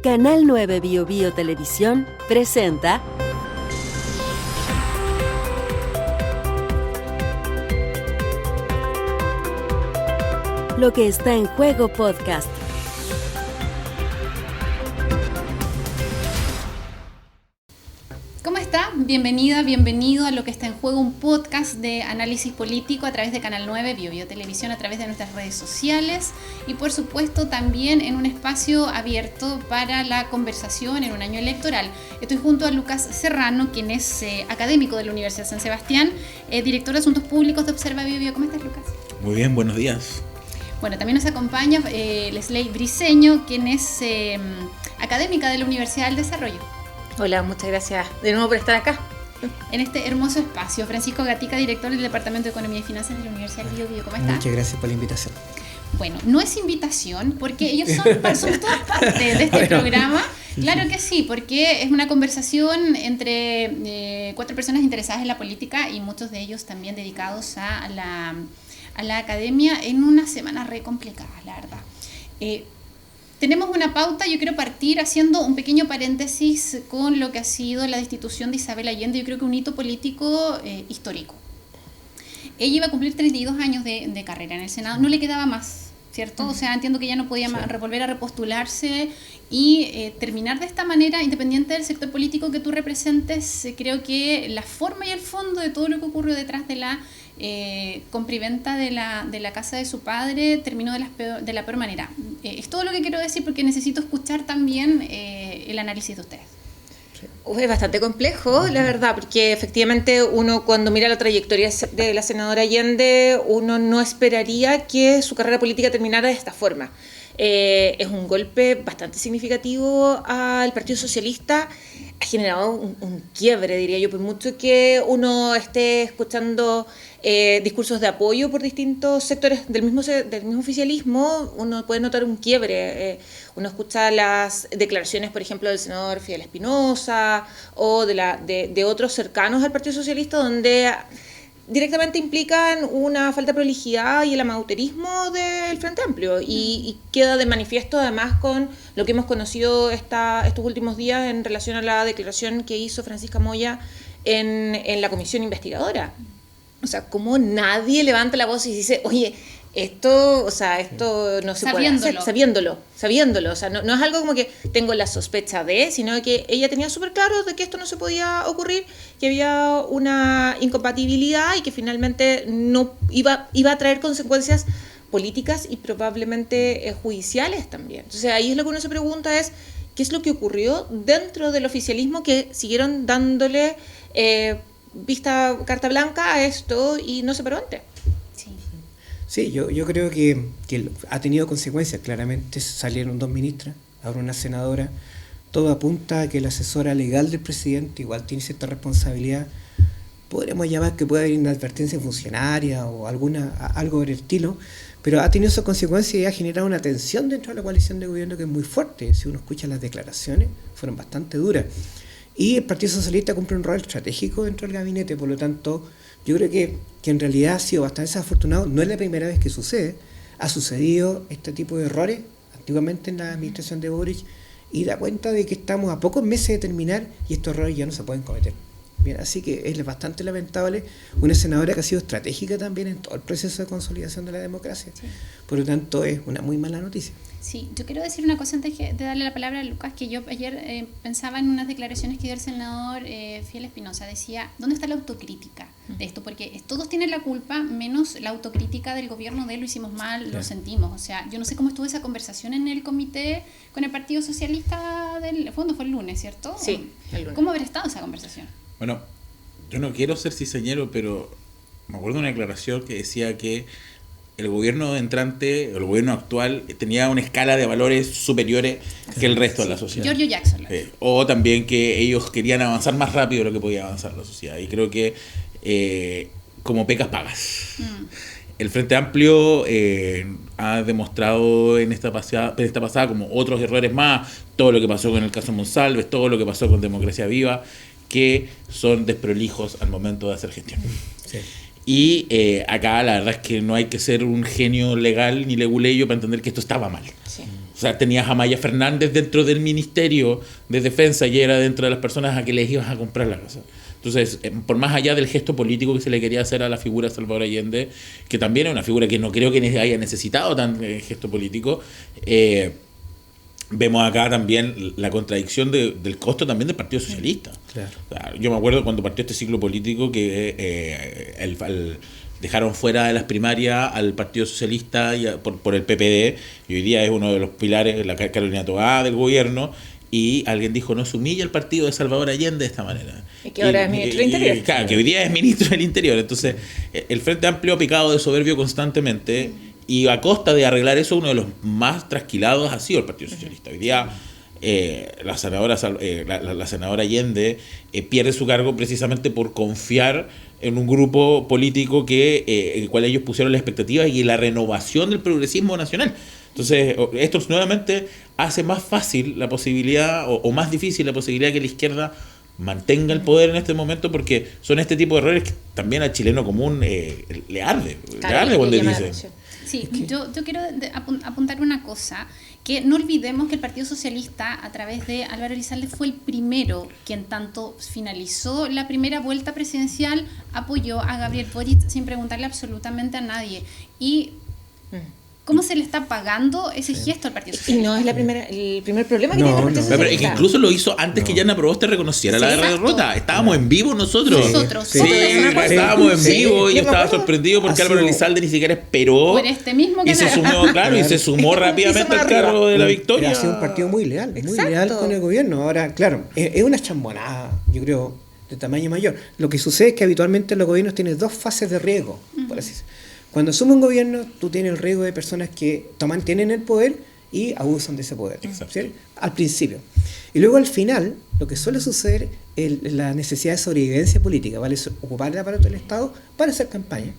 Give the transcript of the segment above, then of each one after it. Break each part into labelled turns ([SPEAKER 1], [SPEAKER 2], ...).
[SPEAKER 1] Canal 9 Bio Televisión presenta Lo que está en juego podcast.
[SPEAKER 2] ¿Cómo está? Bienvenida, bienvenido a Lo que está en juego, un podcast de análisis político a través de Canal 9 Bio Televisión, a través de nuestras redes sociales y por supuesto también en un espacio abierto para la conversación en un año electoral. Estoy junto a Lucas Serrano, quien es académico de la Universidad San Sebastián, director de Asuntos Públicos de Observa Bio. ¿Cómo estás, Lucas?
[SPEAKER 3] Muy bien, buenos días.
[SPEAKER 2] Bueno, también nos acompaña Leslie Briceño, quien es académica de la Universidad del Desarrollo.
[SPEAKER 4] Hola, muchas gracias de nuevo por estar acá.
[SPEAKER 2] En este hermoso espacio, Francisco Gatica, director del Departamento de Economía y Finanzas de la Universidad Bio. ¿Cómo está?
[SPEAKER 5] Muchas gracias por la invitación.
[SPEAKER 2] Bueno, no es invitación, porque ellos son todas parte de este programa. Claro que sí, porque es una conversación entre cuatro personas interesadas en la política y muchos de ellos también dedicados a la academia en una semana re complicada, la verdad. Tenemos una pauta, yo quiero partir haciendo un pequeño paréntesis con lo que ha sido la destitución de Isabel Allende. Yo creo que un hito político histórico. Ella iba a cumplir 32 años de carrera en el Senado, no le quedaba más, ¿cierto? O sea, entiendo que ya no podía volver a repostularse y terminar de esta manera, independiente del sector político que tú representes. Creo que la forma y el fondo de todo lo que ocurrió detrás de la compriventa de la casa de su padre terminó de la peor manera. Es todo lo que quiero decir porque necesito escuchar también el análisis de ustedes.
[SPEAKER 4] Es bastante complejo, la verdad, porque efectivamente uno cuando mira la trayectoria de la senadora Allende, uno no esperaría que su carrera política terminara de esta forma. Es un golpe bastante significativo al Partido Socialista, ha generado un quiebre, diría yo, por mucho que uno esté escuchando discursos de apoyo por distintos sectores del mismo oficialismo, uno puede notar un quiebre. Uno escucha las declaraciones, por ejemplo, del senador Fidel Espinosa o de otros cercanos al Partido Socialista, donde directamente implican una falta de prolijidad y el amauterismo del Frente Amplio y queda de manifiesto además con lo que hemos conocido estos últimos días en relación a la declaración que hizo Francisca Moya en la comisión investigadora. O sea, como nadie levanta la voz y dice, oye, esto no se puede hacer, sabiéndolo. O sea, no es algo como que tengo la sospecha de, sino que ella tenía súper claro de que esto no se podía ocurrir, que había una incompatibilidad y que finalmente no iba a traer consecuencias políticas y probablemente judiciales también. Entonces ahí es lo que uno se pregunta es, ¿qué es lo que ocurrió dentro del oficialismo que siguieron dándole carta blanca a esto y no se paró antes?
[SPEAKER 5] Sí, yo creo que ha tenido consecuencias. Claramente salieron 2 ministras, ahora una senadora. Todo apunta a que la asesora legal del presidente igual tiene cierta responsabilidad. Podríamos llamar que puede haber inadvertencia funcionaria o algo del estilo, pero ha tenido esas consecuencias y ha generado una tensión dentro de la coalición de gobierno que es muy fuerte. Si uno escucha las declaraciones, fueron bastante duras. Y el Partido Socialista cumple un rol estratégico dentro del gabinete, por lo tanto, yo creo que en realidad ha sido bastante desafortunado. No es la primera vez que sucede. Ha sucedido este tipo de errores antiguamente en la administración de Boric y da cuenta de que estamos a pocos meses de terminar y estos errores ya no se pueden cometer. Bien, así que es bastante lamentable una senadora que ha sido estratégica también en todo el proceso de consolidación de la democracia. Sí. Por lo tanto, es una muy mala noticia.
[SPEAKER 2] Sí, yo quiero decir una cosa antes de darle la palabra a Lucas, que yo ayer pensaba en unas declaraciones que dio el senador Fidel Espinosa. Decía, ¿dónde está la autocrítica de esto? Porque todos tienen la culpa, menos la autocrítica del gobierno de lo hicimos mal, claro. Lo sentimos. O sea, yo no sé cómo estuvo esa conversación en el comité con el Partido Socialista del fondo, fue el lunes, ¿cierto?
[SPEAKER 4] Sí, el lunes.
[SPEAKER 2] ¿Cómo habrá estado esa conversación?
[SPEAKER 3] Bueno, yo no quiero ser cizañero, pero me acuerdo de una declaración que decía que el gobierno entrante, el gobierno actual, tenía una escala de valores superiores que el resto de la sociedad.
[SPEAKER 2] Giorgio Jackson.
[SPEAKER 3] O también que ellos querían avanzar más rápido de lo que podía avanzar la sociedad. Y creo que como pecas pagas. El Frente Amplio ha demostrado en esta pasada, como otros errores más, todo lo que pasó con el caso Monsalves, todo lo que pasó con Democracia Viva, que son desprolijos al momento de hacer gestión. Sí. Y acá la verdad es que no hay que ser un genio legal ni leguleyo para entender que esto estaba mal.
[SPEAKER 2] Sí.
[SPEAKER 3] O sea, tenías a Maya Fernández dentro del Ministerio de Defensa y era dentro de las personas a que les ibas a comprar la casa. Entonces, por más allá del gesto político que se le quería hacer a la figura de Salvador Allende, que también es una figura que no creo que haya necesitado tan gesto político, vemos acá también la contradicción del costo también del Partido Socialista.
[SPEAKER 5] Claro.
[SPEAKER 3] O sea, yo me acuerdo cuando partió este ciclo político que dejaron fuera de las primarias al Partido Socialista por el PPD, y hoy día es uno de los pilares, la Carolina Toá del gobierno, y alguien dijo, no se humilla el partido de Salvador Allende de esta manera.
[SPEAKER 4] Y que ahora es ministro del Interior.
[SPEAKER 3] Claro, que hoy día es ministro del Interior. Entonces, el Frente Amplio ha picado de soberbio constantemente, y a costa de arreglar eso, uno de los más trasquilados ha sido el Partido Socialista. Hoy día la senadora Allende pierde su cargo precisamente por confiar en un grupo político en el cual ellos pusieron la expectativa y la renovación del progresismo nacional. Entonces, esto nuevamente hace más fácil la posibilidad, o más difícil la posibilidad que la izquierda mantenga el poder en este momento, porque son este tipo de errores que también al chileno común le arde cuando dice.
[SPEAKER 2] Sí, yo quiero apuntar una cosa, que no olvidemos que el Partido Socialista, a través de Álvaro Elizalde, fue el primero que, en tanto finalizó la primera vuelta presidencial, apoyó a Gabriel Boric sin preguntarle absolutamente a nadie. Y ¿cómo se le está pagando ese gesto al Partido Socialista?
[SPEAKER 4] Y no es el primer problema que tiene el Partido Socialista.
[SPEAKER 3] Pero incluso lo hizo antes que Yana Proboste reconociera la derrota. Estábamos en vivo nosotros. Estábamos en vivo, y yo estaba sorprendido porque Álvaro Elizalde ni siquiera esperó.
[SPEAKER 2] Por este mismo canal.
[SPEAKER 3] Y se sumó rápidamente al carro de la victoria.
[SPEAKER 5] Ha sido un partido muy leal con el gobierno. Ahora, claro, es una chambonada, yo creo, de tamaño mayor. Lo que sucede es que habitualmente los gobiernos tienen dos fases de riesgo, por así decirlo. Cuando asume un gobierno, tú tienes el riesgo de personas que tienen el poder y abusan de ese poder, ¿sí? Al principio. Y luego al final, lo que suele suceder es la necesidad de sobrevivencia política, ¿vale? Ocupar el aparato del Estado para hacer campaña.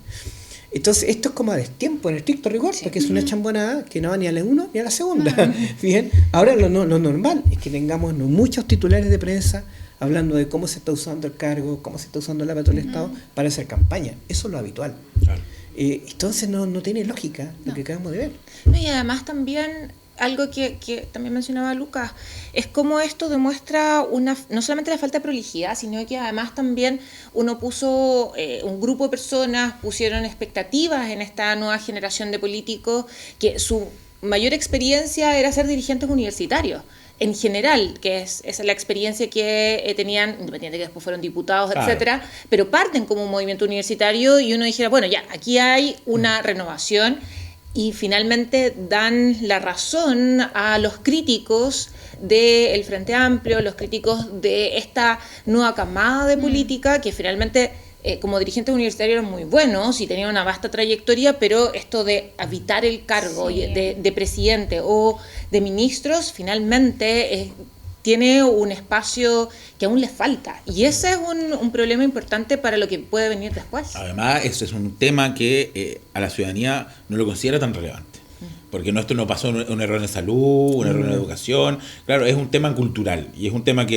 [SPEAKER 5] Entonces, esto es como a destiempo, en estricto rigor, porque es una chambonada que no va ni a la una ni a la segunda. Bien. Ahora, lo normal es que tengamos muchos titulares de prensa hablando de cómo se está usando el cargo, cómo se está usando el aparato del Estado para hacer campaña. Eso es lo habitual. Claro. Entonces no tiene lógica lo que acabamos de ver.
[SPEAKER 4] No, y además también algo que también mencionaba Lucas, es cómo esto demuestra no solamente la falta de prolijidad, sino que además también uno puso, un grupo de personas pusieron expectativas en esta nueva generación de políticos, que su mayor experiencia era ser dirigentes universitarios. En general, que es la experiencia que tenían, independiente que después fueron diputados, etcétera, pero parten como un movimiento universitario, y uno dijera, bueno, ya, aquí hay una renovación, y finalmente dan la razón a los críticos del Frente Amplio, los críticos de esta nueva camada de política, que finalmente como dirigentes universitarios eran muy buenos y tenían una vasta trayectoria, pero esto de habitar el cargo de presidente o de ministros, finalmente tiene un espacio que aún les falta. Y ese es un problema importante para lo que puede venir después.
[SPEAKER 3] Además, ese es un tema que a la ciudadanía no lo considera tan relevante. Porque esto no pasó un error en salud, un error en educación. Claro, es un tema cultural. Y es un tema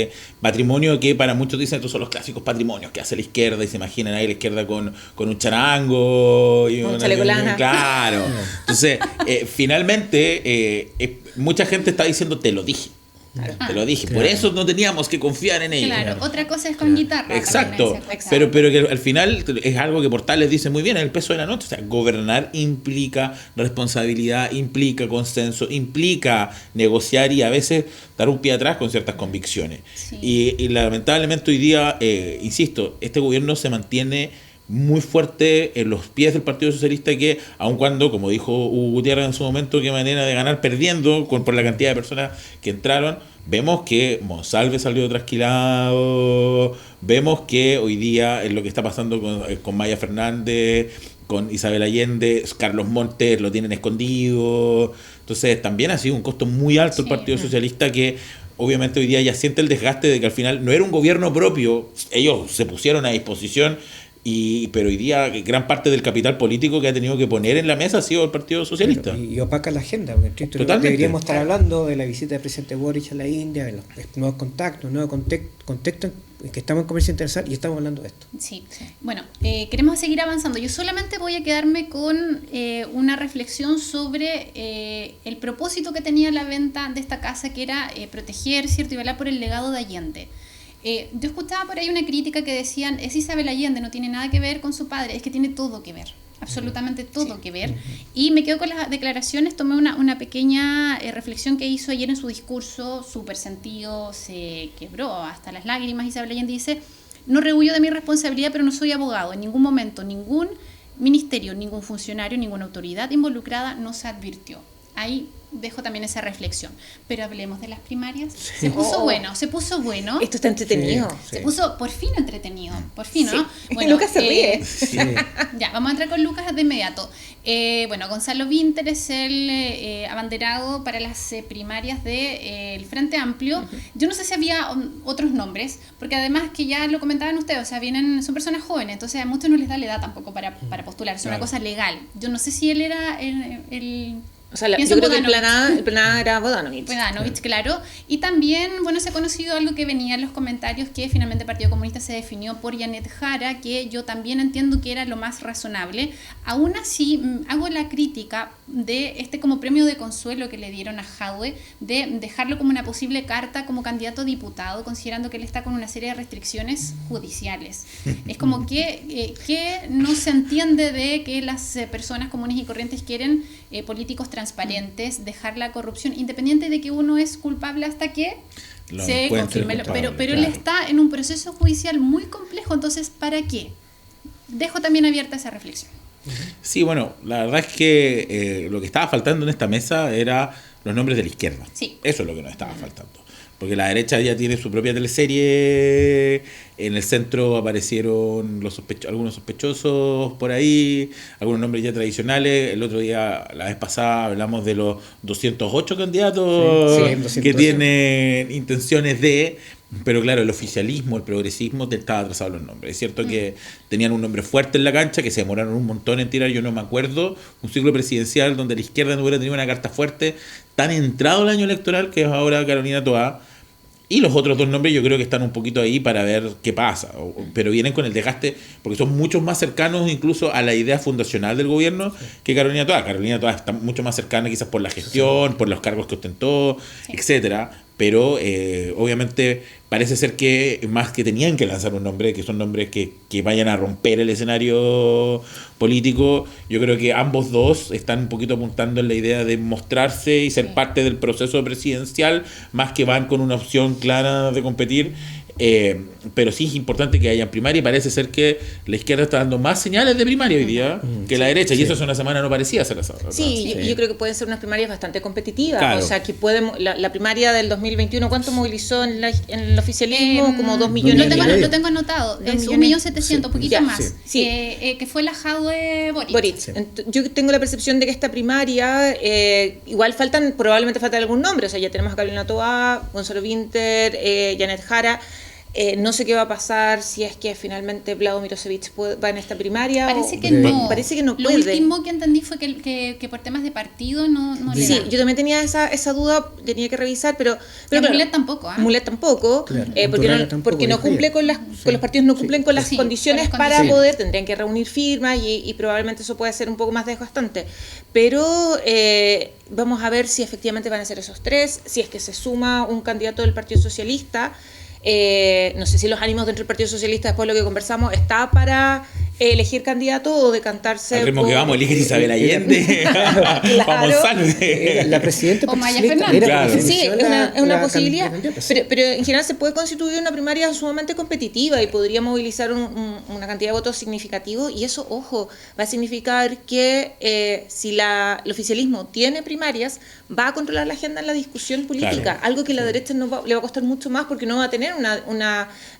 [SPEAKER 3] patrimonio que para muchos dicen, estos son los clásicos patrimonios que hace la izquierda, y se imaginan ahí la izquierda con un charango y
[SPEAKER 4] un chaleco lana.
[SPEAKER 3] Claro. Entonces, finalmente, mucha gente está diciendo, te lo dije. Te lo dije, por eso no teníamos que confiar en ellos.
[SPEAKER 2] Claro, otra cosa es con guitarra.
[SPEAKER 3] Exacto, pero que al final es algo que Portales dice muy bien, el peso de la noche. O sea, gobernar implica responsabilidad, implica consenso, implica negociar y a veces dar un pie atrás con ciertas convicciones. Sí. Y lamentablemente hoy día, insisto, este gobierno se mantiene muy fuerte en los pies del Partido Socialista, que aun cuando, como dijo Hugo Gutiérrez en su momento, qué manera de ganar perdiendo por la cantidad de personas que entraron, vemos que Monsalve salió trasquilado, vemos que hoy día lo que está pasando con Maya Fernández, con Isabel Allende, Carlos Montes lo tienen escondido. Entonces también ha sido un costo muy alto el Partido Socialista, que obviamente hoy día ya siente el desgaste de que al final no era un gobierno propio, ellos se pusieron a disposición Pero hoy día gran parte del capital político que ha tenido que poner en la mesa ha sido el Partido Socialista.
[SPEAKER 5] Y opaca la agenda, porque
[SPEAKER 3] Totalmente.
[SPEAKER 5] deberíamos estar hablando de la visita del presidente Boric a la India, de los nuevos contactos, nuevo contexto en que estamos en comercio internacional y estamos hablando de esto.
[SPEAKER 2] Sí, bueno, queremos seguir avanzando. Yo solamente voy a quedarme con una reflexión sobre el propósito que tenía la venta de esta casa, que era proteger, ¿cierto?, y velar por el legado de Allende. Yo escuchaba por ahí una crítica que decían, es Isabel Allende, no tiene nada que ver con su padre, es que tiene todo que ver, absolutamente todo que ver. Y me quedo con las declaraciones, tomé una pequeña reflexión que hizo ayer en su discurso, súper sentido, se quebró hasta las lágrimas. Isabel Allende dice, no rehuyo de mi responsabilidad, pero no soy abogado. En ningún momento, ningún ministerio, ningún funcionario, ninguna autoridad involucrada nos advirtió. Ahí dejo también esa reflexión. Pero hablemos de las primarias. Se puso bueno.
[SPEAKER 4] Esto está entretenido.
[SPEAKER 2] Se puso por fin entretenido. Por fin, ¿no?
[SPEAKER 4] Sí.
[SPEAKER 2] Bueno,
[SPEAKER 4] Lucas se ríe.
[SPEAKER 5] Sí.
[SPEAKER 2] Ya, vamos a entrar con Lucas de inmediato. Bueno, Gonzalo Vinter es el abanderado para las primarias del Frente Amplio. Yo no sé si había otros nombres, porque además que ya lo comentaban ustedes, o sea, son personas jóvenes, entonces a muchos no les da la edad tampoco para postular, es una cosa legal. Yo no sé si él era el
[SPEAKER 4] O sea, yo creo que el plan A era Bodanovich.
[SPEAKER 2] Bodanovich, claro. Y también, bueno, se ha conocido algo que venía en los comentarios, que finalmente el Partido Comunista se definió por Janet Jara, que yo también entiendo que era lo más razonable. Aún así, hago la crítica de como premio de consuelo que le dieron a Jadwe, de dejarlo como una posible carta como candidato a diputado, considerando que él está con una serie de restricciones judiciales. Es como que no se entiende de que las personas comunes y corrientes quieren políticos transparentes, dejar la corrupción, independiente de que uno es culpable hasta que se confirme. Pero él está en un proceso judicial muy complejo, entonces, ¿para qué? Dejo también abierta esa reflexión.
[SPEAKER 3] Sí, bueno, la verdad es que lo que estaba faltando en esta mesa era los nombres de la izquierda.
[SPEAKER 2] Sí.
[SPEAKER 3] Eso es lo que nos estaba faltando. Porque la derecha ya tiene su propia teleserie, en el centro aparecieron algunos sospechosos por ahí, algunos nombres ya tradicionales. El otro día, la vez pasada, hablamos de los 208 candidatos que tienen intenciones de... Pero claro, el oficialismo, el progresismo te estaba trazado los nombres. Es cierto que tenían un nombre fuerte en la cancha, que se demoraron un montón en tirar. Yo no me acuerdo un ciclo presidencial donde la izquierda no hubiera tenido una carta fuerte tan entrado el año electoral, que es ahora Carolina Toá. Y los otros dos nombres yo creo que están un poquito ahí para ver qué pasa, pero vienen con el desgaste porque son muchos más cercanos incluso a la idea fundacional del gobierno que Carolina Toá. Carolina Toá está mucho más cercana quizás por la gestión, por los cargos que ostentó, etcétera. Pero obviamente parece ser que más que tenían que lanzar un nombre, que son nombres que vayan a romper el escenario político, yo creo que ambos dos están un poquito apuntando en la idea de mostrarse y ser parte del proceso presidencial, más que van con una opción clara de competir. Pero sí es importante que haya primaria y parece ser que la izquierda está dando más señales de primaria hoy día que la derecha, y eso hace una semana no parecía ser así.
[SPEAKER 4] Sí, yo creo que pueden ser unas primarias bastante competitivas.
[SPEAKER 3] Claro.
[SPEAKER 4] O sea, que la primaria del 2021, ¿cuánto movilizó en el oficialismo? Como 2 millones.
[SPEAKER 2] Lo tengo anotado, es 1.700.000, poquito
[SPEAKER 4] ya,
[SPEAKER 2] más.
[SPEAKER 4] sí.
[SPEAKER 2] Que fue la Jadwe Boric.
[SPEAKER 4] Sí. Yo tengo la percepción de que esta primaria, igual probablemente falta algún nombre. O sea, ya tenemos a Carolina Toá, Gonzalo Vinter, Janet Jara. No sé qué va a pasar si es que finalmente Vlado Mirosevic va en esta primaria.
[SPEAKER 2] Parece que no.
[SPEAKER 4] Parece que no
[SPEAKER 2] Lo
[SPEAKER 4] puede.
[SPEAKER 2] último que entendí fue que por temas de partido no le
[SPEAKER 4] Sí,
[SPEAKER 2] da.
[SPEAKER 4] yo también tenía esa duda, tenía que revisar, pero
[SPEAKER 2] Pero
[SPEAKER 4] claro,
[SPEAKER 2] Mulet tampoco.
[SPEAKER 4] Mulet tampoco,
[SPEAKER 5] Claro,
[SPEAKER 4] porque no cumple con los partidos no cumplen con las
[SPEAKER 2] Sí,
[SPEAKER 4] condiciones
[SPEAKER 2] con las
[SPEAKER 4] para
[SPEAKER 2] condiciones.
[SPEAKER 4] poder, tendrían que reunir firmas y probablemente eso puede ser un poco más desgastante. Pero vamos a ver si efectivamente van a ser esos tres, si es que se suma un candidato del Partido Socialista. No sé si los ánimos dentro del Partido Socialista, después de lo que conversamos, está para elegir candidato o decantarse
[SPEAKER 3] al ritmo
[SPEAKER 4] por...
[SPEAKER 3] que vamos, elige Isabel Allende. Vamos, salve.
[SPEAKER 5] La presidenta
[SPEAKER 2] O Maya
[SPEAKER 5] socialista
[SPEAKER 2] Fernández.
[SPEAKER 5] era
[SPEAKER 3] Claro.
[SPEAKER 5] por
[SPEAKER 4] Sí,
[SPEAKER 5] definición
[SPEAKER 4] es una
[SPEAKER 5] la
[SPEAKER 4] posibilidad,
[SPEAKER 5] candidata, sí.
[SPEAKER 4] pero en general se puede constituir una primaria sumamente competitiva y podría movilizar una cantidad de votos significativos, y eso, ojo, va a significar que si el oficialismo tiene primarias, va a controlar la agenda en la discusión política,
[SPEAKER 3] Claro.
[SPEAKER 4] algo que la derecha le va a costar mucho más porque no va a tener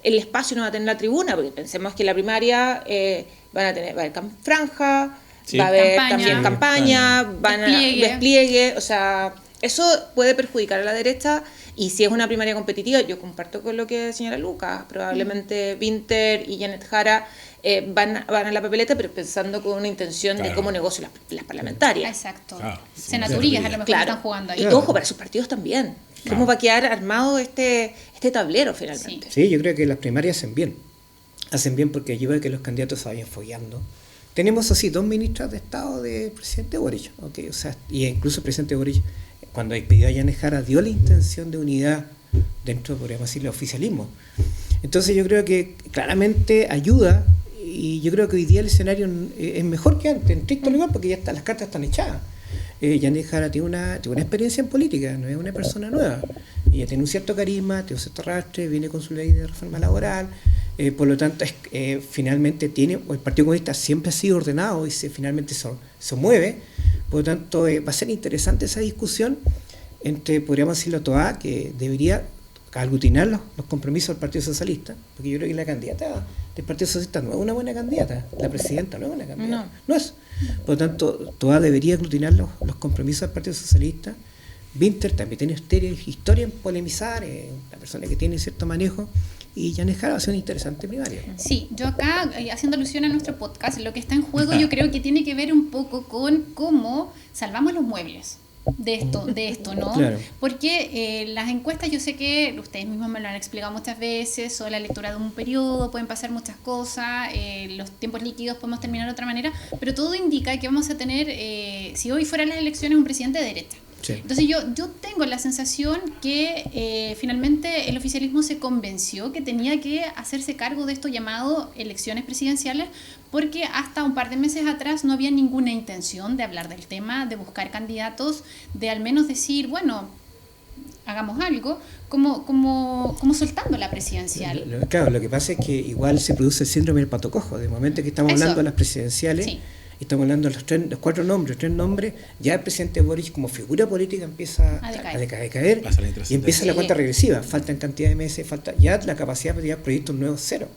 [SPEAKER 4] el espacio, no va a tener la tribuna, porque pensemos que la primaria va a haber franja,
[SPEAKER 3] Sí.
[SPEAKER 4] va a haber
[SPEAKER 2] Campaña.
[SPEAKER 4] también campaña, van a
[SPEAKER 2] Despliegue.
[SPEAKER 4] despliegue, o sea... Eso puede perjudicar a la derecha, y si es una primaria competitiva, yo comparto con lo que señala Lucas, probablemente Winter y Janet Jara van a la papeleta, pero pensando con una intención de cómo negocio las parlamentarias.
[SPEAKER 2] Exacto.
[SPEAKER 3] Ah,
[SPEAKER 2] Senaturías a lo mejor están jugando ahí.
[SPEAKER 4] Y ojo, para sus partidos también. ¿Cómo va a quedar armado este tablero finalmente?
[SPEAKER 5] Sí, yo creo que las primarias hacen bien. Hacen bien porque ayuda a que los candidatos se vayan fogueando. Tenemos así 2 ministras de Estado del presidente Boric, ¿okay? O sea, y incluso el presidente Boric, cuando pidió a Janet Jara, dio la intención de unidad dentro, podríamos decir, del oficialismo. Entonces yo creo que claramente ayuda, y yo creo que hoy día el escenario es mejor que antes, en estricto lugar, porque ya las cartas están echadas. Janet Jara tiene una experiencia en política, no es una persona nueva. Ella tiene un cierto carisma, tiene un cierto arrastre, viene con su ley de reforma laboral, por lo tanto, finalmente el Partido Comunista siempre ha sido ordenado y finalmente se mueve, por lo tanto, va a ser interesante esa discusión entre, podríamos decirlo, Toá, que debería aglutinar los compromisos del Partido Socialista, porque yo creo que la candidata del Partido Socialista no es una buena candidata, la presidenta no es una candidata, no es. Por lo tanto, Toá debería aglutinar los compromisos del Partido Socialista. Winter también tiene historia en polemizar, una persona que tiene cierto manejo, y Janet Jara va a ser una interesante primaria.
[SPEAKER 2] Sí, yo acá, haciendo alusión a nuestro podcast, lo que está en juego yo creo que tiene que ver un poco con cómo salvamos los muebles de esto, ¿no?
[SPEAKER 5] Claro.
[SPEAKER 2] Porque las encuestas, yo sé que ustedes mismos me lo han explicado muchas veces, o la lectura de un periodo, pueden pasar muchas cosas, los tiempos líquidos podemos terminar de otra manera, pero todo indica que vamos a tener, si hoy fueran las elecciones, un presidente de derecha.
[SPEAKER 5] Sí.
[SPEAKER 2] Entonces yo tengo la sensación que finalmente el oficialismo se convenció que tenía que hacerse cargo de esto llamado elecciones presidenciales, porque hasta un par de meses atrás no había ninguna intención de hablar del tema, de buscar candidatos, de al menos decir, bueno, hagamos algo, como soltando la presidencial.
[SPEAKER 5] Claro, lo que pasa es que igual se produce el síndrome del pato cojo. De momento que estamos hablando de las presidenciales, sí. Estamos hablando de los 3 nombres, ya el presidente Boric como figura política empieza a decaer y empieza la cuenta regresiva. Faltan cantidad de meses, falta ya la capacidad de tirar proyectos nuevos cero.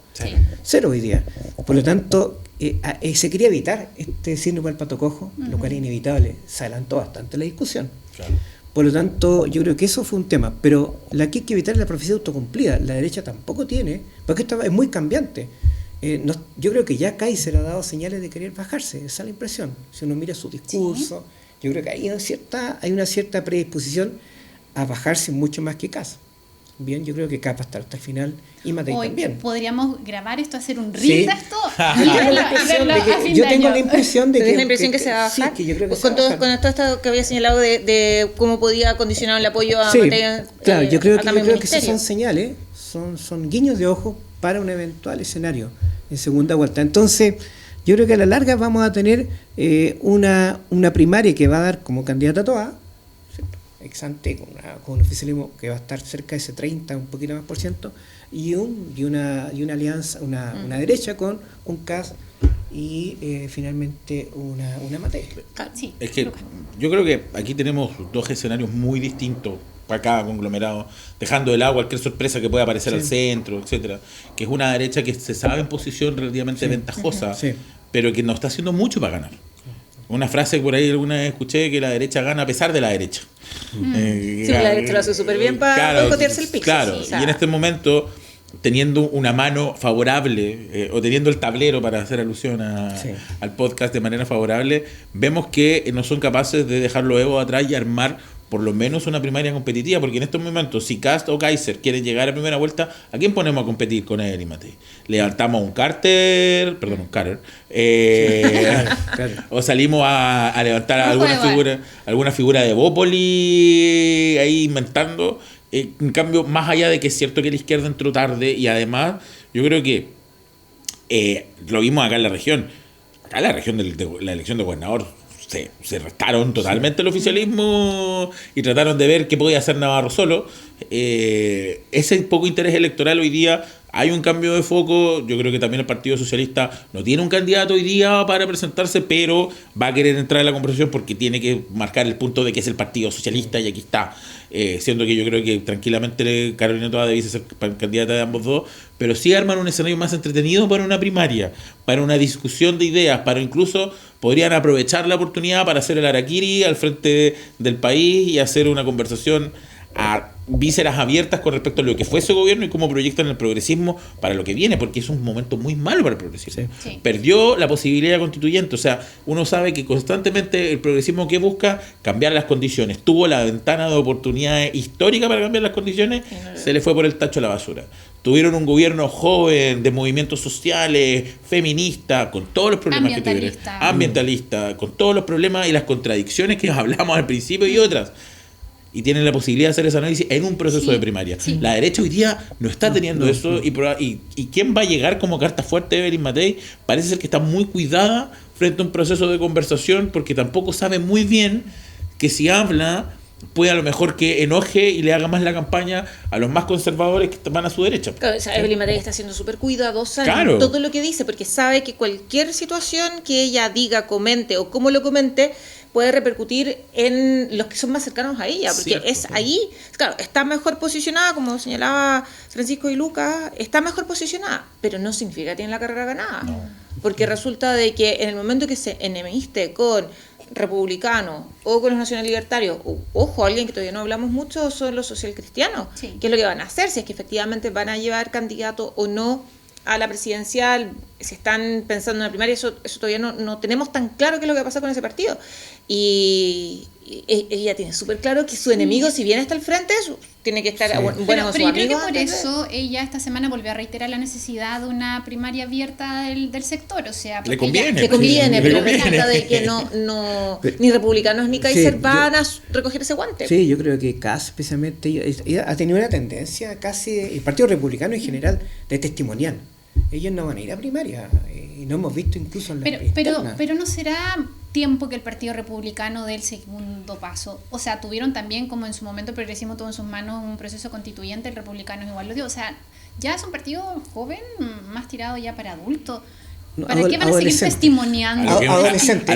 [SPEAKER 5] Cero hoy día. Por lo tanto, se quería evitar este síndrome del pato cojo, lo cual es inevitable. Se adelantó bastante la discusión. Claro. Por lo tanto, yo creo que eso fue un tema. Pero la que hay que evitar es la profecía autocumplida. La derecha tampoco tiene, porque esto es muy cambiante. Yo creo que ya Kaiser ha dado señales de querer bajarse, esa es la impresión. Si uno mira su discurso, yo creo que hay una cierta predisposición a bajarse mucho más que Kass. Bien, yo creo que Kass va a estar hasta el final y Matei también.
[SPEAKER 2] ¿Podríamos grabar esto, hacer un reel de esto?
[SPEAKER 5] Yo tengo la impresión de
[SPEAKER 4] que se va a bajar. Sí, que yo creo que con todo esto que había señalado de cómo podía condicionar el apoyo a Matei.
[SPEAKER 5] Claro, yo creo que esas son señales, son guiños de ojo para un eventual escenario en segunda vuelta. Entonces, yo creo que a la larga vamos a tener una primaria que va a dar como candidata a Toá, ex ante, con un oficialismo que va a estar cerca de ese 30, un poquito más por ciento, y una alianza, una derecha con un Kass y finalmente una Matei.
[SPEAKER 2] Sí,
[SPEAKER 3] es que yo creo que aquí tenemos 2 escenarios muy distintos para cada conglomerado, dejando de lado cualquier sorpresa que pueda aparecer al centro, etcétera, que es una derecha que se sabe en posición relativamente ventajosa, pero que no está haciendo mucho para ganar. Una frase que por ahí alguna vez escuché, que la derecha gana a pesar de la derecha.
[SPEAKER 4] La derecha lo hace súper bien para boicotearse el piso.
[SPEAKER 3] Claro, y en este momento, teniendo una mano favorable, o teniendo el tablero para hacer alusión al podcast de manera favorable, vemos que no son capaces de dejar los egos atrás y armar por lo menos una primaria competitiva, porque en estos momentos, si Kast o Kaiser quieren llegar a primera vuelta, ¿a quién ponemos a competir con él y Matei? ¿Levantamos un Carter, o salimos a levantar alguna figura de Bópoli ahí inventando? En cambio, más allá de que es cierto que la izquierda entró tarde, y además yo creo que lo vimos acá en la región de la elección de gobernador, se restaron totalmente el oficialismo y trataron de ver qué podía hacer Navarro solo. Ese poco interés electoral hoy día hay un cambio de foco. Yo creo que también el Partido Socialista no tiene un candidato hoy día para presentarse, pero va a querer entrar en la conversación porque tiene que marcar el punto de que es el Partido Socialista y aquí está. Siendo que yo creo que tranquilamente Carolina Toa debiese ser candidata de ambos dos, pero sí arman un escenario más entretenido para una primaria, para una discusión de ideas, para incluso podrían aprovechar la oportunidad para hacer el harakiri al frente del país y hacer una conversación a vísceras abiertas con respecto a lo que fue ese gobierno y cómo proyectan el progresismo para lo que viene, porque es un momento muy malo para el progresismo.
[SPEAKER 2] Sí.
[SPEAKER 3] Perdió la posibilidad constituyente, o sea, uno sabe que constantemente el progresismo que busca cambiar las condiciones, tuvo la ventana de oportunidades histórica para cambiar las condiciones, se le fue por el tacho a la basura. Tuvieron un gobierno joven, de movimientos sociales, feminista, con todos los problemas que tuvieron, ambientalista, con todos los problemas y las contradicciones que hablamos al principio y otras. Y tienen la posibilidad de hacer ese análisis en un proceso de primaria. Sí. La derecha hoy día no está teniendo eso. Y quién va a llegar como carta fuerte de Evelyn Matei parece ser que está muy cuidada frente a un proceso de conversación, porque tampoco sabe muy bien que si habla puede a lo mejor que enoje y le haga más la campaña a los más conservadores que van a su derecha.
[SPEAKER 4] Claro, o sea, Evelyn Matei está siendo súper cuidadosa
[SPEAKER 3] en
[SPEAKER 4] todo lo que dice, porque sabe que cualquier situación que ella diga, comente o cómo lo comente puede repercutir en los que son más cercanos a ella, porque es ahí, claro, está mejor posicionada, como señalaba Francisco y Lucas, está mejor posicionada, pero no significa que tiene la carrera ganada, porque resulta de que en el momento que se enemiste con republicanos o con los nacional libertarios, ojo, alguien que todavía no hablamos mucho son los socialcristianos, ¿qué es lo que van a hacer? Si es que efectivamente van a llevar candidato o no a la presidencial, si están pensando en la primaria, eso todavía no tenemos tan claro qué es lo que va a pasar con ese partido. Y ella tiene súper claro que su enemigo, si bien está al frente, tiene que estar bueno con sus amigos.
[SPEAKER 2] Pero yo creo que por eso ella esta semana volvió a reiterar la necesidad de una primaria abierta del sector. O sea,
[SPEAKER 3] le conviene,
[SPEAKER 4] pero me encanta de que no ni republicanos ni Kaiser van a recoger ese guante.
[SPEAKER 5] Sí, yo creo que Kass, especialmente, ella ha tenido una tendencia casi, el Partido Republicano en general, de testimonial. Ellos no van a ir a primaria, y no hemos visto incluso en la
[SPEAKER 2] pero no será tiempo que el Partido Republicano dé el segundo paso. O sea, tuvieron también, como en su momento el progresismo tuvo en sus manos un proceso constituyente, el republicano igual lo dio. O sea, ya es un partido joven, más tirado ya para adultos. ¿Para qué van a seguir testimoniando?
[SPEAKER 3] A lo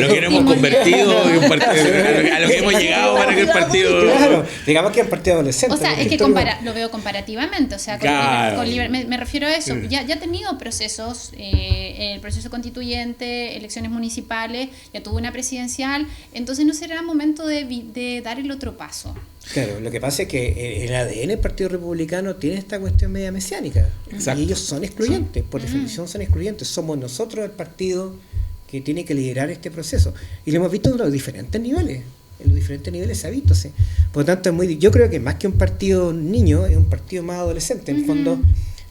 [SPEAKER 3] que nos hemos convertido, a lo que hemos llegado para que el partido...
[SPEAKER 5] Claro, digamos que el partido adolescente.
[SPEAKER 2] O sea, es que lo veo comparativamente, o sea, me refiero a eso. Ya ha tenido procesos, el proceso constituyente, elecciones municipales, ya tuvo una presidencial, entonces no será momento de dar el otro paso.
[SPEAKER 5] Claro, lo que pasa es que el ADN del Partido Republicano tiene esta cuestión media mesiánica. Exacto. Y ellos son excluyentes, por definición son excluyentes. Somos nosotros el partido que tiene que liderar este proceso. Y lo hemos visto en los diferentes niveles. En los diferentes niveles se ha visto. ¿Sí? Por lo tanto, yo creo que más que un partido niño, es un partido más adolescente. En el fondo,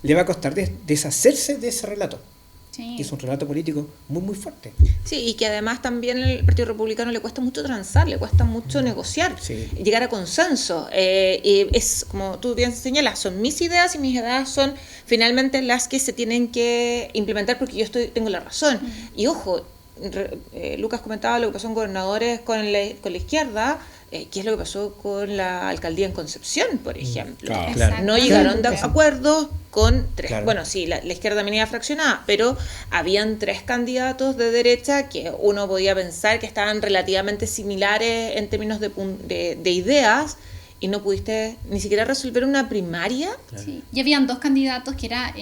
[SPEAKER 5] le va a costar deshacerse de ese relato. Sí. Que es un relato político muy, muy fuerte.
[SPEAKER 4] Sí, y que además también al Partido Republicano le cuesta mucho transar, le cuesta mucho negociar, llegar a consenso. Y es, como tú bien señalas, son mis ideas y mis ideas son finalmente las que se tienen que implementar porque yo tengo la razón. Y ojo, Lucas comentaba lo que pasó en gobernadores con la izquierda. ¿Qué es lo que pasó con la alcaldía en Concepción, por ejemplo?
[SPEAKER 3] Claro.
[SPEAKER 4] No llegaron de acuerdos con tres. Claro. Bueno, sí, la izquierda también iba fraccionada, pero habían tres candidatos de derecha que uno podía pensar que estaban relativamente similares en términos de ideas, y no pudiste ni siquiera resolver una primaria.
[SPEAKER 2] Claro. Sí. Y habían dos candidatos que era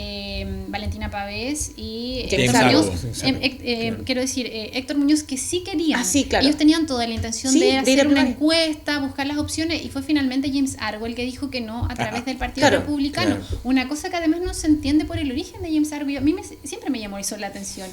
[SPEAKER 2] Valentina Pavés y
[SPEAKER 3] Héctor
[SPEAKER 2] Muñoz. Quiero decir, Héctor Muñoz, que sí querían.
[SPEAKER 4] Claro.
[SPEAKER 2] Ellos tenían toda la intención de hacer una encuesta, buscar las opciones, y fue finalmente James Argo el que dijo que no a través del Partido Republicano. Claro. Una cosa que además no se entiende por el origen de James Argo. A mí siempre me llamó eso la atención.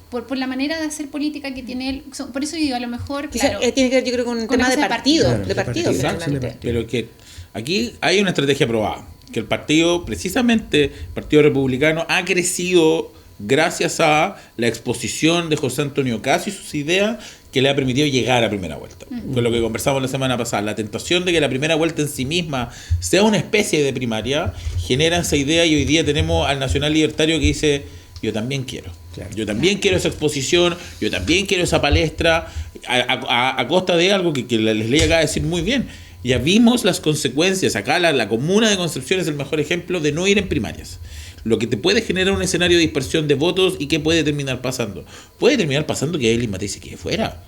[SPEAKER 2] Por la manera de hacer política que tiene él. Por eso digo, a lo mejor, claro.
[SPEAKER 4] O sea, tiene que ver, yo creo, con un tema de partido.
[SPEAKER 5] Claro,
[SPEAKER 4] de partido,
[SPEAKER 5] finalmente.
[SPEAKER 3] Pero que aquí hay una estrategia probada. Que el partido, precisamente, el Partido Republicano, ha crecido gracias a la exposición de José Antonio Caz y sus ideas que le ha permitido llegar a primera vuelta. Fue lo que conversamos la semana pasada. La tentación de que la primera vuelta en sí misma sea una especie de primaria genera esa idea, y hoy día tenemos al Nacional Libertario que dice: yo también quiero. Claro. Yo también quiero esa exposición, yo también quiero esa palestra, a costa de algo que Leslie acaba de decir muy bien. Ya vimos las consecuencias. Acá la comuna de Concepción es el mejor ejemplo de no ir en primarias. lo que te puede generar un escenario de dispersión de votos y qué puede terminar pasando. Puede terminar pasando que Evelyn Matei se quede fuera.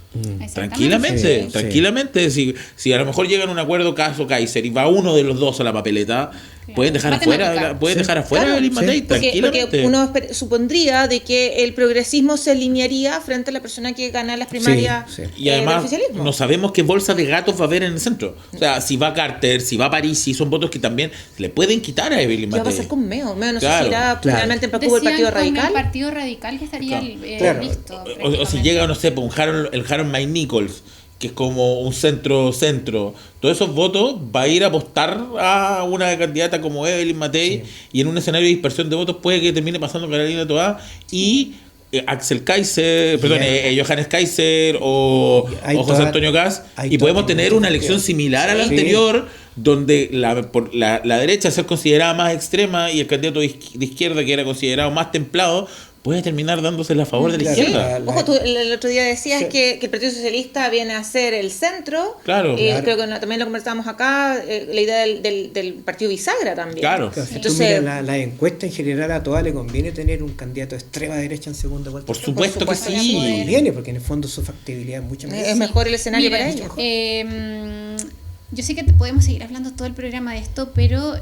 [SPEAKER 3] Tranquilamente,
[SPEAKER 5] Sí,
[SPEAKER 3] tranquilamente. Si a lo mejor llegan a un acuerdo caso Kaiser y va uno de los dos a la papeleta, pueden dejar
[SPEAKER 2] Matemática.
[SPEAKER 3] afuera, a
[SPEAKER 4] Claro,
[SPEAKER 3] Evelyn Matei, tranquilamente.
[SPEAKER 4] Porque uno supondría de que el progresismo se alinearía frente a la persona que gana las primarias
[SPEAKER 5] Sí.
[SPEAKER 3] Y además
[SPEAKER 4] del oficialismo.
[SPEAKER 3] no sabemos qué bolsa de gatos va a haber en el centro. O sea, si va Carter, si va Parisi, son votos que también le pueden quitar a Evelyn
[SPEAKER 4] ¿Qué va a
[SPEAKER 3] Matei.
[SPEAKER 4] pasar con Meo? Meo no
[SPEAKER 3] Claro,
[SPEAKER 4] sé si irá
[SPEAKER 5] claro.
[SPEAKER 4] finalmente para Cuba el Partido
[SPEAKER 2] Decían con
[SPEAKER 4] Radical.
[SPEAKER 2] el Partido Radical que estaría
[SPEAKER 5] Claro.
[SPEAKER 2] listo.
[SPEAKER 3] O si
[SPEAKER 2] prácticamente.
[SPEAKER 3] llega, no sé, pues, el Harold Mike Nichols, que es como un centro-centro, todos esos votos va a ir a apostar a una candidata como Evelyn Matei, y en un escenario de dispersión de votos puede que termine pasando Carolina Toá y Axel Kaiser, perdón, Johannes Kaiser o José Antonio Kast, y podemos tener una elección similar a la anterior, donde la derecha ser considerada más extrema y el candidato de izquierda, que era considerado más templado, puede terminar dándose a favor de la
[SPEAKER 5] Claro.
[SPEAKER 3] izquierda.
[SPEAKER 4] Ojo, tú el otro día decías
[SPEAKER 5] Sí.
[SPEAKER 4] que el Partido Socialista viene a ser el centro.
[SPEAKER 3] Claro.
[SPEAKER 5] Claro.
[SPEAKER 4] Creo que también lo conversábamos acá, la idea del Partido Bisagra también.
[SPEAKER 3] Claro.
[SPEAKER 5] Claro, si tú
[SPEAKER 4] Entonces,
[SPEAKER 5] miras la encuesta en general, a todas le conviene tener un candidato de extrema derecha en segunda vuelta.
[SPEAKER 3] Por supuesto que
[SPEAKER 4] supuesto que
[SPEAKER 3] sí.
[SPEAKER 2] sí.
[SPEAKER 5] Conviene, porque en el fondo su factibilidad es mucho más.
[SPEAKER 4] es mejor el escenario
[SPEAKER 2] Miren,
[SPEAKER 4] para ellos.
[SPEAKER 2] Yo sé que podemos seguir hablando todo el programa de esto, pero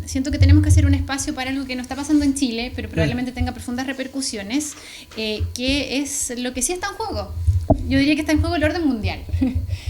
[SPEAKER 2] siento que tenemos que hacer un espacio para algo que no está pasando en Chile, pero probablemente tenga profundas repercusiones, que es lo que sí está en juego. Yo diría que está en juego el orden mundial.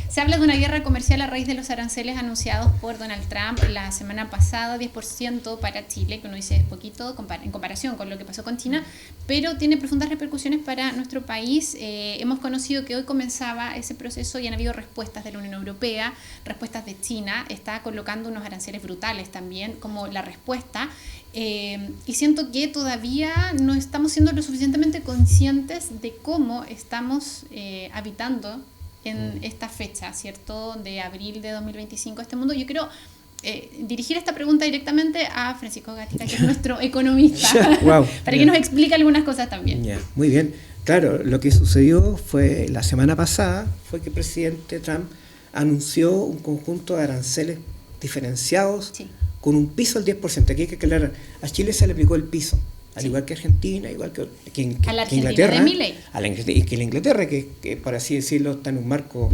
[SPEAKER 2] Se habla de una guerra comercial a raíz de los aranceles anunciados por Donald Trump la semana pasada, 10% para Chile, que uno dice es poquito en comparación con lo que pasó con China, pero tiene profundas repercusiones para nuestro país. Hemos conocido que hoy comenzaba ese proceso y han habido respuestas de la Unión Europea, respuestas de China, está colocando unos aranceles brutales también como la respuesta. Y siento que todavía no estamos siendo lo suficientemente conscientes de cómo estamos habitando en esta fecha, ¿cierto? De abril de 2025 este mundo. Yo quiero dirigir esta pregunta directamente a Francisco Gatica, que es nuestro economista,
[SPEAKER 5] Wow.
[SPEAKER 2] para que nos explique algunas cosas también.
[SPEAKER 5] Ya, muy bien. Claro, lo que sucedió fue la semana pasada, fue que el presidente Trump anunció un conjunto de aranceles diferenciados
[SPEAKER 2] Sí.
[SPEAKER 5] con un piso del 10%. Aquí hay que aclarar, a Chile se le aplicó el piso, al igual que Argentina, igual que
[SPEAKER 2] A la
[SPEAKER 5] que
[SPEAKER 2] Argentina
[SPEAKER 5] Inglaterra,
[SPEAKER 2] de Milei.
[SPEAKER 5] y que la Inglaterra, que por así decirlo está en un marco.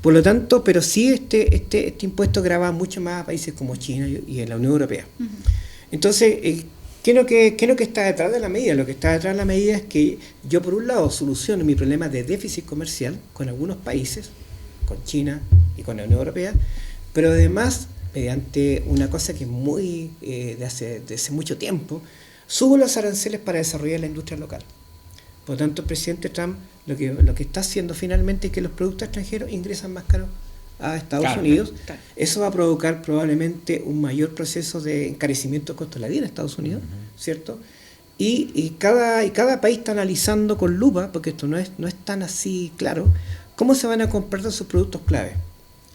[SPEAKER 5] Por lo tanto, pero sí este impuesto grava mucho más a países como China y en la Unión Europea. Entonces, ¿qué es lo que está detrás de la medida? Lo que está detrás de la medida es que yo, por un lado, soluciono mi problema de déficit comercial con algunos países, con China y con la Unión Europea, pero además, mediante una cosa que es muy de hace mucho tiempo, subo los aranceles para desarrollar la industria local. Por lo tanto, el presidente Trump lo que está haciendo finalmente es que los productos extranjeros ingresan más caros a Estados Unidos.
[SPEAKER 4] Claro.
[SPEAKER 5] Eso va a provocar probablemente un mayor proceso de encarecimiento del costo de la vida en Estados Unidos, ¿cierto? Y cada país está analizando con lupa, porque esto no es tan así claro, cómo se van a comportar sus productos clave.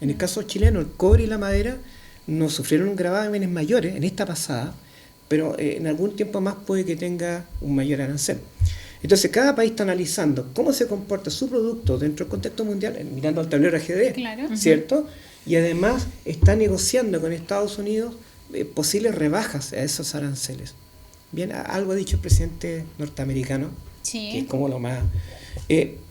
[SPEAKER 5] En el caso chileno, el cobre y la madera no sufrieron gravámenes mayores en esta pasada, pero en algún tiempo más puede que tenga un mayor arancel. Entonces, cada país está analizando cómo se comporta su producto dentro del contexto mundial, mirando al tablero ajedrez,
[SPEAKER 2] Claro.
[SPEAKER 5] ¿cierto? Y además está negociando con Estados Unidos posibles rebajas a esos aranceles. Bien, algo ha dicho el presidente norteamericano,
[SPEAKER 2] Sí.
[SPEAKER 5] que es como lo más...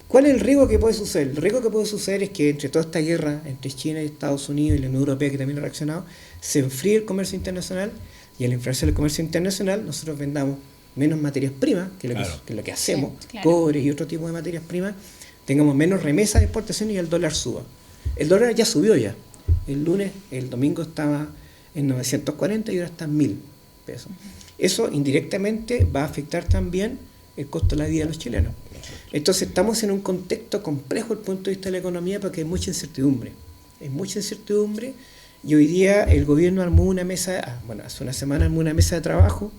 [SPEAKER 5] ¿Cuál es el riesgo que puede suceder? El riesgo que puede suceder es que entre toda esta guerra entre China y Estados Unidos y la Unión Europea, que también ha reaccionado, se enfríe el comercio internacional, y al enfriarse el comercio internacional nosotros vendamos menos materias primas, que es lo que hacemos,
[SPEAKER 2] Sí, claro.
[SPEAKER 5] cobre y otro tipo de materias primas, tengamos menos remesas de exportación y el dólar suba. El dólar ya subió ya. El domingo estaba en 940 y ahora está en 1.000 pesos. Eso indirectamente va a afectar también el costo de la vida de los chilenos. Entonces estamos en un contexto complejo desde el punto de vista de la economía porque hay mucha incertidumbre. Y hoy día el gobierno armó una mesa, hace una semana armó una mesa de trabajo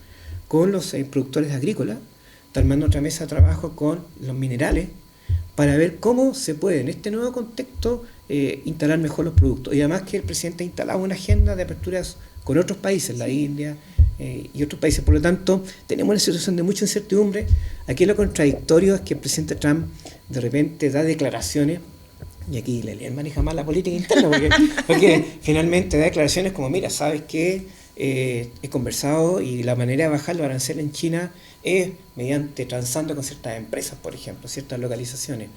[SPEAKER 5] con los productores agrícolas, está armando otra mesa de trabajo con los minerales, para ver cómo se puede en este nuevo contexto instalar mejor los productos. Y además que el presidente ha instalado una agenda de aperturas con otros países, la India y otros países. Por lo tanto, tenemos una situación de mucha incertidumbre. Aquí lo contradictorio es que el presidente Trump de repente da declaraciones, y aquí él maneja mal la política interna, porque finalmente da declaraciones como, mira, ¿sabes qué? he conversado y la manera de bajar los aranceles en China es mediante transando con ciertas empresas, por ejemplo, ciertas localizaciones.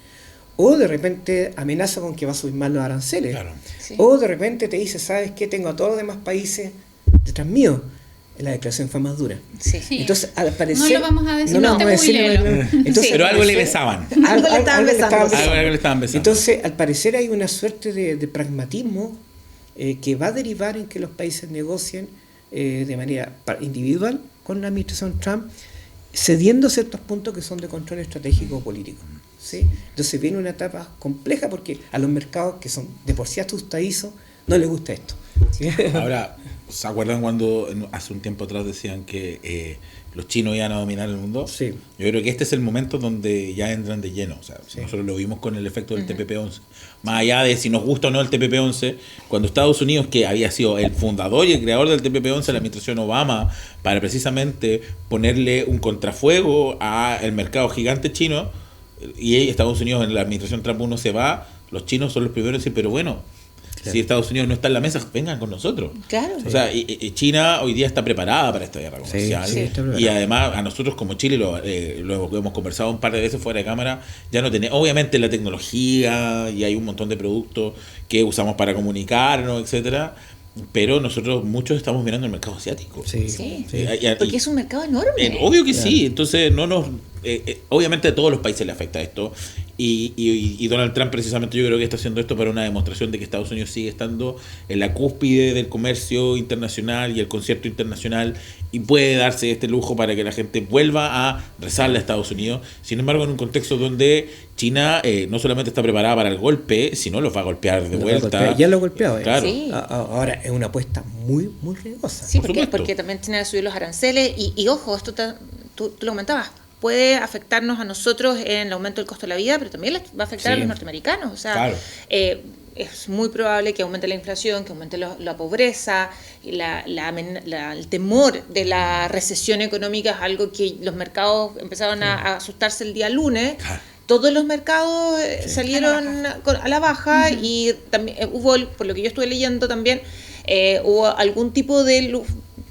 [SPEAKER 5] O de repente amenaza con que va a subir más los aranceles.
[SPEAKER 3] Claro.
[SPEAKER 4] Sí.
[SPEAKER 5] O de repente te dice, ¿sabes qué? Tengo a todos los demás países detrás mío. La declaración fue más dura.
[SPEAKER 4] Sí.
[SPEAKER 2] Sí.
[SPEAKER 5] Entonces, al parecer...
[SPEAKER 2] No lo vamos a decir,
[SPEAKER 5] no lo
[SPEAKER 2] no
[SPEAKER 5] vamos a
[SPEAKER 2] te
[SPEAKER 5] decir,
[SPEAKER 2] googleelo.
[SPEAKER 5] entonces,
[SPEAKER 4] Sí.
[SPEAKER 3] Pero
[SPEAKER 5] al
[SPEAKER 3] algo le
[SPEAKER 5] parecer-
[SPEAKER 3] besaban.
[SPEAKER 4] Algo le estaban besando.
[SPEAKER 3] Algo le estaban besando.
[SPEAKER 5] Entonces, al parecer hay una suerte de pragmatismo que va a derivar en que los países negocien de manera individual con la administración Trump, cediendo ciertos puntos que son de control estratégico o político. ¿Sí? Entonces viene una etapa compleja porque a los mercados que son de por sí asustadizos no les gusta esto. ¿Sí?
[SPEAKER 3] Ahora, ¿se acuerdan cuando hace un tiempo atrás decían que los chinos iban a dominar el mundo?
[SPEAKER 5] Sí.
[SPEAKER 3] Yo creo que este es el momento donde ya entran de lleno. O sea, nosotros lo vimos con el efecto del TPP-11. Más allá de si nos gusta o no el TPP-11, cuando Estados Unidos, que había sido el fundador y el creador del TPP-11, la administración Obama, para precisamente ponerle un contrafuego al mercado gigante chino, y Estados Unidos en la administración Trump 1 se va, los chinos son los primeros en decir, pero bueno, si Estados Unidos no está en la mesa, vengan con nosotros.
[SPEAKER 4] Claro.
[SPEAKER 3] O sea, y China hoy día está preparada para esta guerra comercial.
[SPEAKER 5] sí, está preparada.
[SPEAKER 3] Y además, a nosotros como Chile, lo hemos conversado un par de veces fuera de cámara, ya no tenemos, obviamente la tecnología y hay un montón de productos que usamos para comunicarnos, etcétera, pero nosotros muchos estamos mirando el mercado asiático.
[SPEAKER 5] Sí,
[SPEAKER 4] Sí.
[SPEAKER 5] sí.
[SPEAKER 4] Porque es un mercado enorme.
[SPEAKER 3] Obvio que sí, entonces no nos obviamente a todos los países le afecta esto y Donald Trump precisamente yo creo que está haciendo esto para una demostración de que Estados Unidos sigue estando en la cúspide del comercio internacional y el concierto internacional y puede darse este lujo para que la gente vuelva a rezarle a Estados Unidos. Sin embargo, en un contexto donde China no solamente está preparada para el golpe, sino los va a golpear de vuelta.
[SPEAKER 5] Ya lo ha golpeado.
[SPEAKER 3] Claro.
[SPEAKER 4] Sí.
[SPEAKER 5] Ahora es una apuesta muy, muy riesgosa.
[SPEAKER 4] Sí,
[SPEAKER 3] Por supuesto.
[SPEAKER 4] porque también tiene que subir los aranceles y ojo, esto tú lo comentabas, puede afectarnos a nosotros en el aumento del costo de la vida, pero también les va a afectar a
[SPEAKER 3] Sí.
[SPEAKER 4] los norteamericanos. O sea,
[SPEAKER 3] Claro.
[SPEAKER 4] es muy probable que aumente la inflación, que aumente la pobreza, y el temor de la recesión económica es algo que los mercados empezaron a asustarse el día lunes.
[SPEAKER 3] Claro.
[SPEAKER 4] Todos los mercados salieron a la baja y también hubo, por lo que yo estuve leyendo también, hubo algún tipo de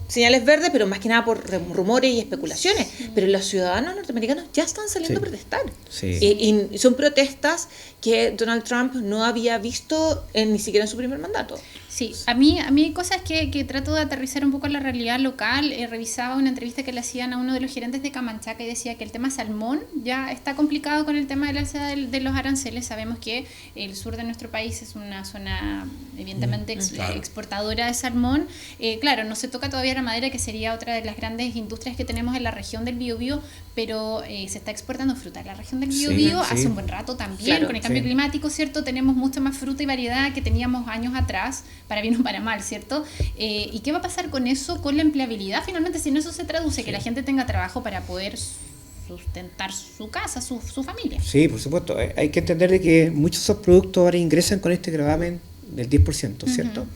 [SPEAKER 4] señales verdes, pero más que nada por rumores y especulaciones. Pero los ciudadanos norteamericanos ya están saliendo
[SPEAKER 5] Sí.
[SPEAKER 4] a protestar.
[SPEAKER 5] Sí.
[SPEAKER 4] Y son protestas que Donald Trump no había visto ni siquiera en su primer mandato.
[SPEAKER 2] Sí, a mí hay cosas que trato de aterrizar un poco en la realidad local. Revisaba una entrevista que le hacían a uno de los gerentes de Camanchaca y decía que el tema salmón ya está complicado con el tema del alza de los aranceles. Sabemos que el sur de nuestro país es una zona evidentemente
[SPEAKER 3] Claro.
[SPEAKER 2] exportadora de salmón. Claro, no se toca todavía la madera, que sería otra de las grandes industrias que tenemos en la región del Biobío, pero se está exportando fruta en la región del
[SPEAKER 5] Sí,
[SPEAKER 2] Biobío
[SPEAKER 5] sí.
[SPEAKER 2] hace un buen rato también.
[SPEAKER 4] Claro,
[SPEAKER 2] con el cambio
[SPEAKER 5] sí.
[SPEAKER 2] climático, ¿cierto? Tenemos mucha más fruta y variedad que teníamos años atrás, para bien o para mal, ¿cierto? ¿Y qué va a pasar con eso, con la empleabilidad? Finalmente, si en eso se traduce que la gente tenga trabajo para poder sustentar su casa, su familia.
[SPEAKER 5] Sí, por supuesto. Hay que entender de que muchos de esos productos ahora ingresan con este gravamen del 10%, ¿cierto?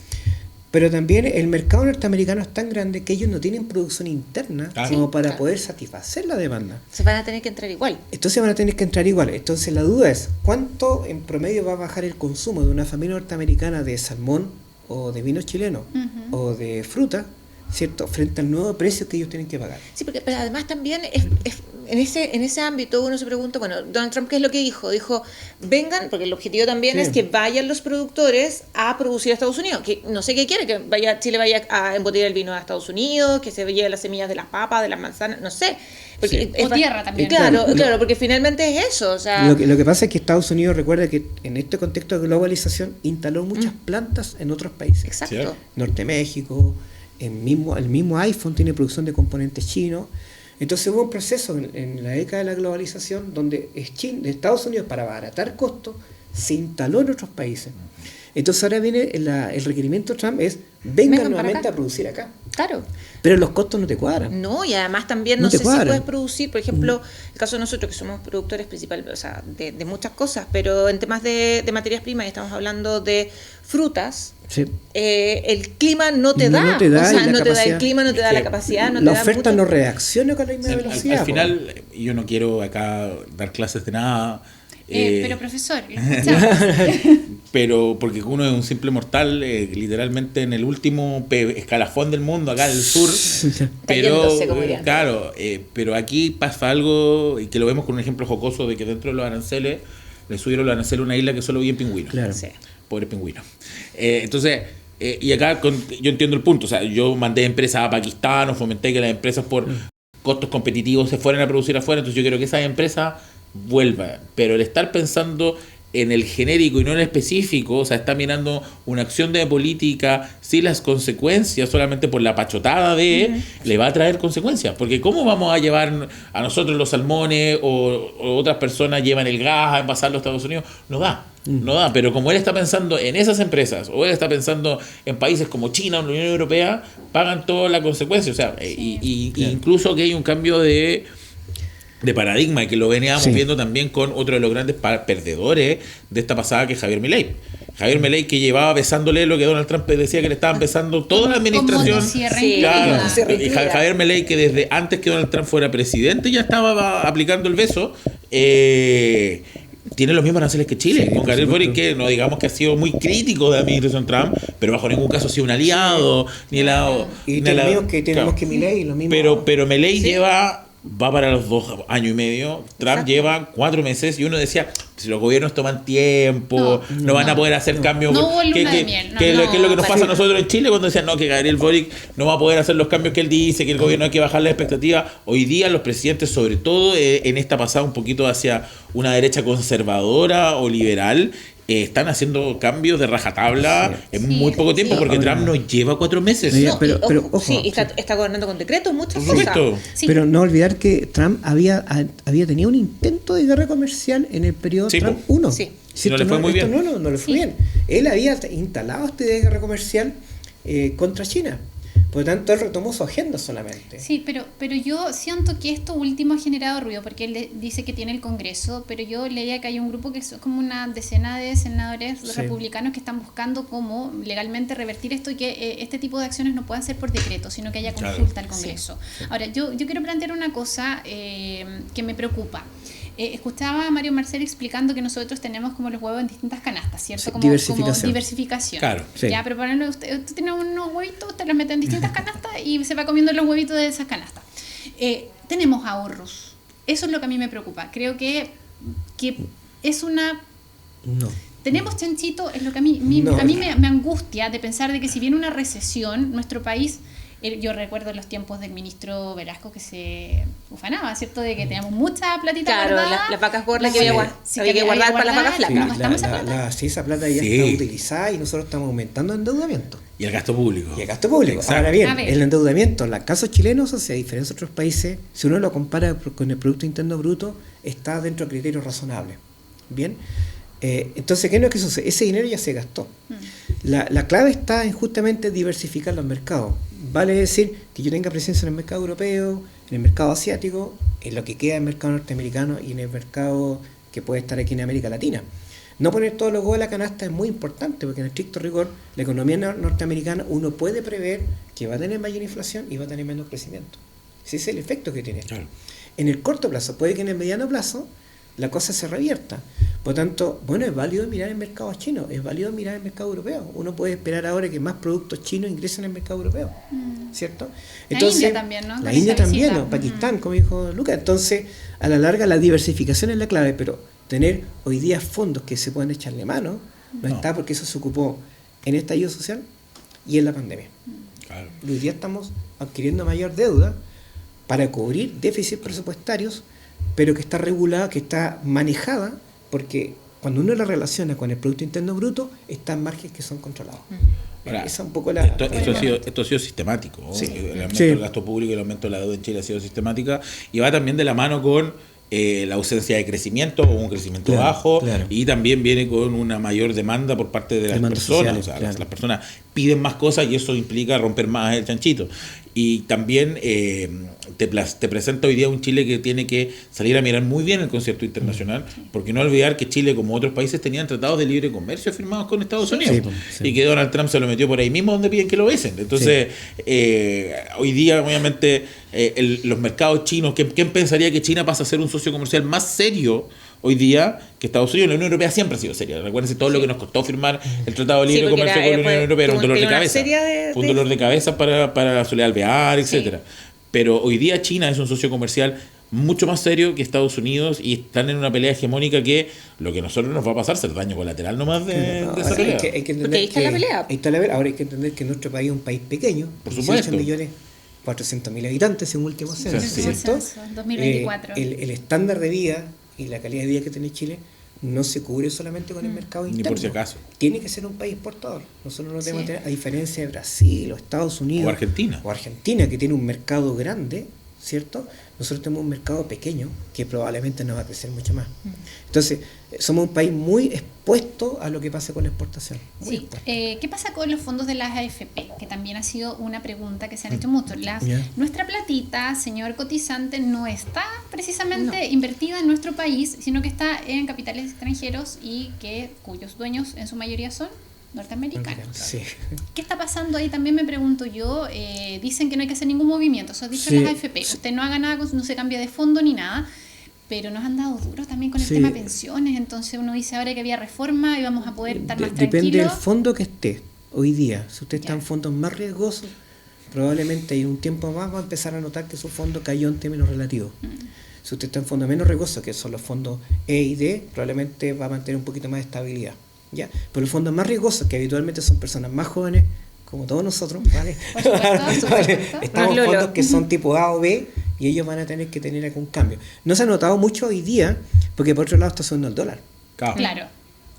[SPEAKER 5] Pero también el mercado norteamericano es tan grande que ellos no tienen producción interna
[SPEAKER 3] Claro.
[SPEAKER 5] como para
[SPEAKER 4] Claro.
[SPEAKER 5] poder satisfacer la demanda.
[SPEAKER 4] Se van a tener que entrar igual.
[SPEAKER 5] Entonces van a tener que entrar igual. Entonces la duda es, ¿cuánto en promedio va a bajar el consumo de una familia norteamericana de salmón o de vino chileno o de fruta, ¿cierto? Frente al nuevo precio que ellos tienen que pagar.
[SPEAKER 4] Sí, pero además también en ese ámbito uno se pregunta, bueno, Donald Trump, ¿qué es lo que dijo? Dijo, vengan, porque el objetivo también
[SPEAKER 5] Sí.
[SPEAKER 4] es que vayan los productores a producir a Estados Unidos, que no sé qué quiere, que Chile vaya a embotellar el vino a Estados Unidos, que se lleve las semillas de las papas, de las manzanas, no sé. Porque
[SPEAKER 5] Sí.
[SPEAKER 2] O tierra también.
[SPEAKER 4] Claro,
[SPEAKER 5] Claro.
[SPEAKER 4] claro, porque finalmente es eso, o sea...
[SPEAKER 5] Lo que pasa es que Estados Unidos, recuerda que en este contexto de globalización instaló muchas plantas en otros países.
[SPEAKER 4] Exacto.
[SPEAKER 3] Cierto.
[SPEAKER 5] Norte México, el mismo iPhone tiene producción de componentes chinos. Entonces hubo un proceso en la década de la globalización donde Estados Unidos, para abaratar costos, se instaló en otros países. Entonces ahora viene el requerimiento de Trump es vengan
[SPEAKER 4] Vengan para
[SPEAKER 5] nuevamente
[SPEAKER 4] acá.
[SPEAKER 5] a producir acá.
[SPEAKER 4] Claro.
[SPEAKER 5] Pero los costos no te cuadran.
[SPEAKER 4] No, y además también
[SPEAKER 5] No
[SPEAKER 4] no
[SPEAKER 5] te
[SPEAKER 4] sé
[SPEAKER 5] cuadran.
[SPEAKER 4] si puedes producir, por ejemplo, el caso de nosotros que somos productores principales, o sea, de muchas cosas, pero en temas de materias primas, y estamos hablando de frutas,
[SPEAKER 5] Sí.
[SPEAKER 4] el clima no te da,
[SPEAKER 5] No te da,
[SPEAKER 4] o
[SPEAKER 5] y
[SPEAKER 4] sea,
[SPEAKER 5] la
[SPEAKER 4] no te da el
[SPEAKER 5] capacidad.
[SPEAKER 4] clima, no te da
[SPEAKER 3] Es
[SPEAKER 4] la
[SPEAKER 3] que
[SPEAKER 4] capacidad, no
[SPEAKER 5] la
[SPEAKER 4] te da
[SPEAKER 5] oferta
[SPEAKER 4] mucho-
[SPEAKER 5] no reacciona con la misma
[SPEAKER 3] Al
[SPEAKER 5] velocidad.
[SPEAKER 3] final, yo no quiero acá dar clases de nada,
[SPEAKER 2] Pero profesor, lo escuchamos.
[SPEAKER 3] Pero porque uno es un simple mortal, literalmente en el último escalafón del mundo, acá en el sur. Pero,
[SPEAKER 4] Cayéndose, como dirían.
[SPEAKER 3] claro, pero aquí pasa algo, y que lo vemos con un ejemplo jocoso de que dentro de los aranceles, le subieron los aranceles a una isla que solo vive pingüinos.
[SPEAKER 5] Claro.
[SPEAKER 4] Sí.
[SPEAKER 3] Pobre pingüino. Entonces, y acá yo entiendo el punto. O sea, yo mandé empresas a Pakistán o fomenté que las empresas por costos competitivos se fueran a producir afuera. Entonces yo quiero que esas empresas vuelvan. Pero el estar pensando en el genérico y no en el específico, o sea, está mirando una acción de política sin las consecuencias, solamente por la pachotada le va a traer consecuencias. Porque ¿cómo vamos a llevar a nosotros los salmones o otras personas llevan el gas a envasarlo a Estados Unidos? No da. No da, pero como él está pensando en esas empresas o él está pensando en países como China o la Unión Europea, pagan todas las consecuencias. O sea, y incluso que hay un cambio de paradigma, y que lo veníamos viendo también con otro de los grandes perdedores de esta pasada, que es Javier Milei. Javier Milei, que llevaba besándole lo que Donald Trump decía que le estaban besando toda la administración. Claro. Y Javier Milei, que desde antes que Donald Trump fuera presidente ya estaba aplicando el beso, tiene los mismos aranceles que Chile, con Gabriel Boric, que no digamos que ha sido muy crítico de la administración Trump, pero bajo ningún caso ha sido un aliado, ni el lado.
[SPEAKER 5] Y tenemos que tenemos que Milei, lo mismo.
[SPEAKER 3] Pero Milei va para los 2 años y medio, Trump lleva 4 meses, y uno decía, si los gobiernos toman tiempo, no van a poder hacer cambios.
[SPEAKER 2] No hubo luna de miel,
[SPEAKER 3] ¿Qué es lo que nos pasa a nosotros en Chile cuando decían que Gabriel Boric no va a poder hacer los cambios que él dice, que el gobierno hay que bajar la expectativa? Hoy día los presidentes, sobre todo en esta pasada un poquito hacia una derecha conservadora o liberal, están haciendo cambios de rajatabla en muy poco tiempo, porque Trump nos lleva 4 meses.
[SPEAKER 5] Pero ojo,
[SPEAKER 4] sí, está gobernando con decretos, muchas
[SPEAKER 3] Correcto.
[SPEAKER 4] cosas.
[SPEAKER 2] Sí.
[SPEAKER 5] Pero no olvidar que Trump había tenido un intento de guerra comercial en el periodo Trump 1.
[SPEAKER 4] Sí.
[SPEAKER 3] No le fue muy bien.
[SPEAKER 5] No le fue bien. Él había instalado este guerra comercial contra China. Por lo tanto, él retomó su agenda solamente.
[SPEAKER 2] Sí, pero yo siento que esto último ha generado ruido, porque él dice que tiene el Congreso, pero yo leía que hay un grupo que es como una decena de senadores republicanos que están buscando cómo legalmente revertir esto, y que este tipo de acciones no puedan ser por decreto, sino que haya consulta al Congreso. Ahora, yo quiero plantear una cosa que me preocupa. Escuchaba a Mario Marcel explicando que nosotros tenemos como los huevos en distintas canastas, ¿cierto?
[SPEAKER 5] Sí,
[SPEAKER 2] como diversificación.
[SPEAKER 3] Claro.
[SPEAKER 2] Sí. Ya, pero para usted tiene unos huevitos, usted los mete en distintas canastas y se va comiendo los huevitos de esas canastas. Tenemos ahorros. Eso es lo que a mí me preocupa. Creo que es una...
[SPEAKER 5] No.
[SPEAKER 2] Tenemos chanchito, es lo que a mí me angustia de pensar de que si viene una recesión, nuestro país... Yo recuerdo los tiempos del ministro Velasco que se ufanaba, ¿cierto? De que teníamos mucha platita guardada.
[SPEAKER 4] Las vacas gordas que había que guardar para las vacas flacas.
[SPEAKER 5] Sí, esa plata ya está utilizada y nosotros estamos aumentando el endeudamiento.
[SPEAKER 3] Y el gasto público.
[SPEAKER 5] Exacto. Ahora bien, el endeudamiento en los casos chilenos, o sea, a diferencia de otros países, si uno lo compara con el Producto Interno Bruto, está dentro de criterios razonables. Bien. Entonces, ¿qué es lo que sucede? Ese dinero ya se gastó. La clave está en justamente diversificar los mercados. Vale decir que yo tenga presencia en el mercado europeo, en el mercado asiático, en lo que queda del mercado norteamericano y en el mercado que puede estar aquí en América Latina. No poner todos los huevos en la canasta es muy importante, porque en estricto rigor la economía norteamericana uno puede prever que va a tener mayor inflación y va a tener menos crecimiento. Ese es el efecto que tiene.
[SPEAKER 3] Claro.
[SPEAKER 5] En el corto plazo, puede que en el mediano plazo la cosa se revierta. Por tanto, bueno, es válido mirar el mercado chino, es válido mirar el mercado europeo. Uno puede esperar ahora que más productos chinos ingresen al mercado europeo, ¿cierto? Entonces,
[SPEAKER 2] la India también, ¿no?
[SPEAKER 5] La India también, ¿no? Pakistán, como dijo Lucas. Entonces, a la larga, la diversificación es la clave, pero tener hoy día fondos que se puedan echarle mano, no está, porque eso se ocupó en el estallido social y en la pandemia.
[SPEAKER 3] Claro.
[SPEAKER 5] Hoy día estamos adquiriendo mayor deuda para cubrir déficits presupuestarios, pero que está regulada, que está manejada, porque cuando uno la relaciona con el Producto Interno Bruto, están márgenes que son controlados.
[SPEAKER 3] Ahora,
[SPEAKER 5] esa es un poco
[SPEAKER 3] esto ha sido sistemático, ¿no?
[SPEAKER 5] Sí.
[SPEAKER 3] El aumento del gasto público y el aumento de la deuda en Chile ha sido sistemática, y va también de la mano con la ausencia de crecimiento o un crecimiento bajo, y también viene con una mayor demanda por parte de las personas.
[SPEAKER 5] Sociales,
[SPEAKER 3] las personas piden más cosas y eso implica romper más el chanchito. Y también te presenta hoy día un Chile que tiene que salir a mirar muy bien el concierto internacional, porque no olvidar que Chile, como otros países, tenían tratados de libre comercio firmados con Estados Unidos, y que Donald Trump se lo metió por ahí mismo donde piden que lo besen. Entonces, hoy día, obviamente, los mercados chinos, ¿quién pensaría que China pasa a ser un socio comercial más serio hoy día que Estados Unidos. La Unión Europea siempre ha sido seria. Recuérdense todo lo que nos costó firmar el Tratado de Libre
[SPEAKER 4] porque
[SPEAKER 3] Comercio con la Unión Europea. Era un dolor de cabeza. Fue un dolor de cabeza para la Soledad Alvear, etcétera. Pero hoy día China es un socio comercial mucho más serio que Estados Unidos y están en una pelea hegemónica que lo que a nosotros nos va a pasar es el daño colateral nomás de esa pelea.
[SPEAKER 5] Hay que entender
[SPEAKER 4] porque ahí está la pelea.
[SPEAKER 5] Ahí está la pelea. Ahora hay que entender que nuestro país es un país pequeño,
[SPEAKER 3] Por
[SPEAKER 5] 18
[SPEAKER 3] supuesto.
[SPEAKER 5] millones 400.000 habitantes según el último censo,
[SPEAKER 3] Sí.
[SPEAKER 5] ¿cierto?
[SPEAKER 2] 2024.
[SPEAKER 5] El estándar de vida y la calidad de vida que tiene Chile no se cubre solamente con el mercado
[SPEAKER 3] Ni
[SPEAKER 5] interno.
[SPEAKER 3] por si acaso.
[SPEAKER 5] Tiene que ser un país exportador. Nosotros no tenemos
[SPEAKER 2] Sí.
[SPEAKER 5] que tener, a diferencia de Brasil o Estados Unidos
[SPEAKER 3] O Argentina.
[SPEAKER 5] o Argentina, que tiene un mercado grande, ¿cierto? Nosotros tenemos un mercado pequeño que probablemente no va a crecer mucho más. Entonces, somos un país muy expuesto a lo que pase con la exportación. Muy
[SPEAKER 2] Sí.
[SPEAKER 5] expuesto.
[SPEAKER 2] ¿Qué pasa con los fondos de las AFP? Que también ha sido una pregunta que se han hecho mucho.
[SPEAKER 5] Ya.
[SPEAKER 2] Nuestra platita, señor cotizante, no está precisamente invertida en nuestro país, sino que está en capitales extranjeros y cuyos dueños en su mayoría son norteamericanos.
[SPEAKER 5] Sí.
[SPEAKER 2] ¿Qué está pasando ahí? También me pregunto yo. Dicen que no hay que hacer ningún movimiento. Eso ha dicho
[SPEAKER 5] Sí.
[SPEAKER 2] las AFP. Usted no haga nada, no se cambia de fondo ni nada. Pero nos han dado duro también con el
[SPEAKER 5] Sí.
[SPEAKER 2] tema pensiones. Entonces uno dice ahora que había reforma y vamos a poder estar más
[SPEAKER 5] Depende del
[SPEAKER 2] tranquilos.
[SPEAKER 5] fondo que esté hoy día. Si usted está
[SPEAKER 2] Ya.
[SPEAKER 5] en fondos más riesgosos, probablemente en un tiempo más va a empezar a notar que su fondo cayó en términos relativos. Si usted está en fondos menos riesgosos, que son los fondos E y D, probablemente va a mantener un poquito más de estabilidad. ¿Ya? Pero los fondos más riesgosos, que habitualmente son personas más jóvenes, como todos nosotros, ¿vale?
[SPEAKER 2] Por supuesto, por supuesto.
[SPEAKER 5] Estamos en
[SPEAKER 4] Lolo.
[SPEAKER 5] fondos que son tipo A o B y ellos van a tener que tener algún cambio. No se ha notado mucho hoy día, porque por otro lado está subiendo el dólar.
[SPEAKER 2] Claro.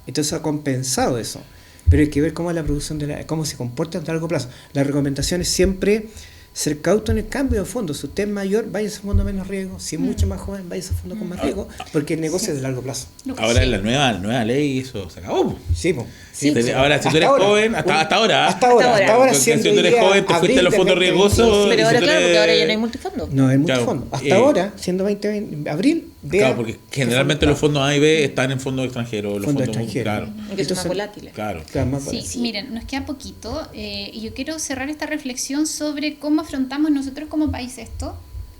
[SPEAKER 5] Entonces ha compensado eso. Pero hay que ver cómo es la producción cómo se comporta a largo plazo. La recomendación es siempre ser cauto en el cambio de fondo. Si usted es mayor, vaya a ese fondo menos riesgo. Si es mucho más joven, vaya a ese fondo con más riesgo, porque el negocio es de largo plazo.
[SPEAKER 3] Ahora en la nueva ley eso se acabó.
[SPEAKER 5] Sí, po.
[SPEAKER 4] Sí,
[SPEAKER 3] Entonces, ahora, si tú eres
[SPEAKER 5] Hasta ahora.
[SPEAKER 3] joven, hasta ahora.
[SPEAKER 5] Hasta ahora,
[SPEAKER 3] Si
[SPEAKER 5] siendo
[SPEAKER 3] tú eres
[SPEAKER 5] hoy día
[SPEAKER 3] joven, te fuiste a los
[SPEAKER 5] abril
[SPEAKER 3] fondos
[SPEAKER 5] de
[SPEAKER 3] riesgosos.
[SPEAKER 5] 2020.
[SPEAKER 4] Pero
[SPEAKER 3] y
[SPEAKER 4] ahora,
[SPEAKER 3] si tú
[SPEAKER 4] claro,
[SPEAKER 3] eres-
[SPEAKER 4] porque ahora ya no hay multifondo.
[SPEAKER 5] No, hay mucho
[SPEAKER 3] Claro,
[SPEAKER 5] fondo. Hasta ahora, siendo 2020, abril, vea
[SPEAKER 3] Claro, porque
[SPEAKER 5] qué
[SPEAKER 3] generalmente
[SPEAKER 5] fondo
[SPEAKER 3] los fondos A y B están en fondos extranjeros. Los
[SPEAKER 5] Fondos
[SPEAKER 3] fondos
[SPEAKER 5] extranjeros.
[SPEAKER 3] Claro.
[SPEAKER 4] Y que son más
[SPEAKER 5] Entonces,
[SPEAKER 4] volátiles.
[SPEAKER 3] Claro.
[SPEAKER 5] está. Claro, más
[SPEAKER 2] Sí,
[SPEAKER 5] barato.
[SPEAKER 2] miren, nos queda poquito y yo quiero cerrar esta reflexión sobre cómo afrontamos nosotros como país esto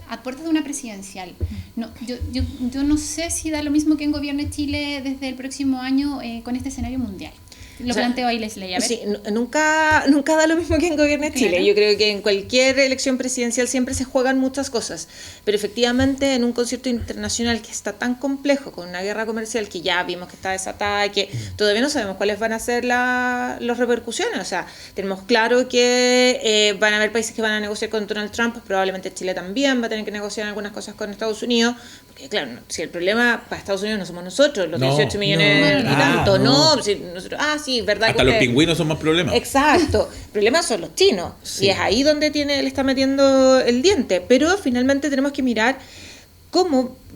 [SPEAKER 2] a puertas de una presidencial. No, yo no sé si da lo mismo que en gobierne Chile desde el próximo año con este escenario mundial. Lo
[SPEAKER 4] O sea,
[SPEAKER 2] planteo ahí, Leslie. A ver.
[SPEAKER 4] Sí, nunca da lo mismo que en gobierno de Chile.
[SPEAKER 2] Claro.
[SPEAKER 4] Yo creo que en cualquier elección presidencial siempre se juegan muchas cosas, pero efectivamente en un concierto internacional que está tan complejo, con una guerra comercial que ya vimos que está desatada y que todavía no sabemos cuáles van a ser las repercusiones. O sea, tenemos claro que van a haber países que van a negociar con Donald Trump, probablemente Chile también va a tener que negociar algunas cosas con Estados Unidos, porque claro, si el problema para Estados Unidos no somos nosotros, los
[SPEAKER 3] No,
[SPEAKER 4] 18 millones
[SPEAKER 5] no,
[SPEAKER 4] y tanto,
[SPEAKER 5] no.
[SPEAKER 4] no, si nosotros, sí, verdad.
[SPEAKER 3] Hasta
[SPEAKER 4] que
[SPEAKER 3] los
[SPEAKER 4] ustedes-
[SPEAKER 3] pingüinos son más problemas.
[SPEAKER 4] Exacto. El problema son los chinos.
[SPEAKER 5] Sí.
[SPEAKER 4] Y es ahí donde él está metiendo el diente. Pero finalmente tenemos que mirar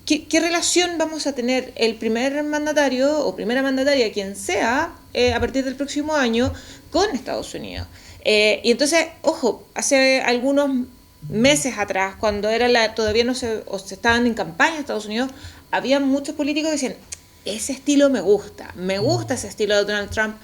[SPEAKER 4] qué relación vamos a tener el primer mandatario o primera mandataria, quien sea, a partir del próximo año, con Estados Unidos. Y entonces, ojo, hace algunos meses atrás, cuando todavía no se estaban en campaña en Estados Unidos, había muchos políticos que decían, ese estilo me gusta ese estilo de Donald Trump,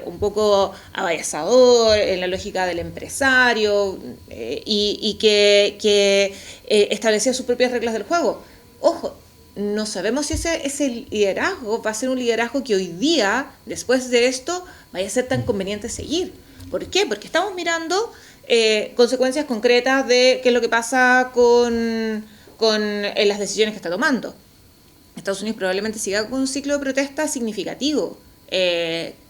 [SPEAKER 4] un poco abayazador, en la lógica del empresario, y que establecía sus propias reglas del juego. Ojo, no sabemos si ese liderazgo va a ser un liderazgo que hoy día, después de esto, vaya a ser tan conveniente seguir. ¿Por qué? Porque estamos mirando consecuencias concretas de qué es lo que pasa con las decisiones que está tomando. Estados Unidos probablemente siga con un ciclo de protesta significativo,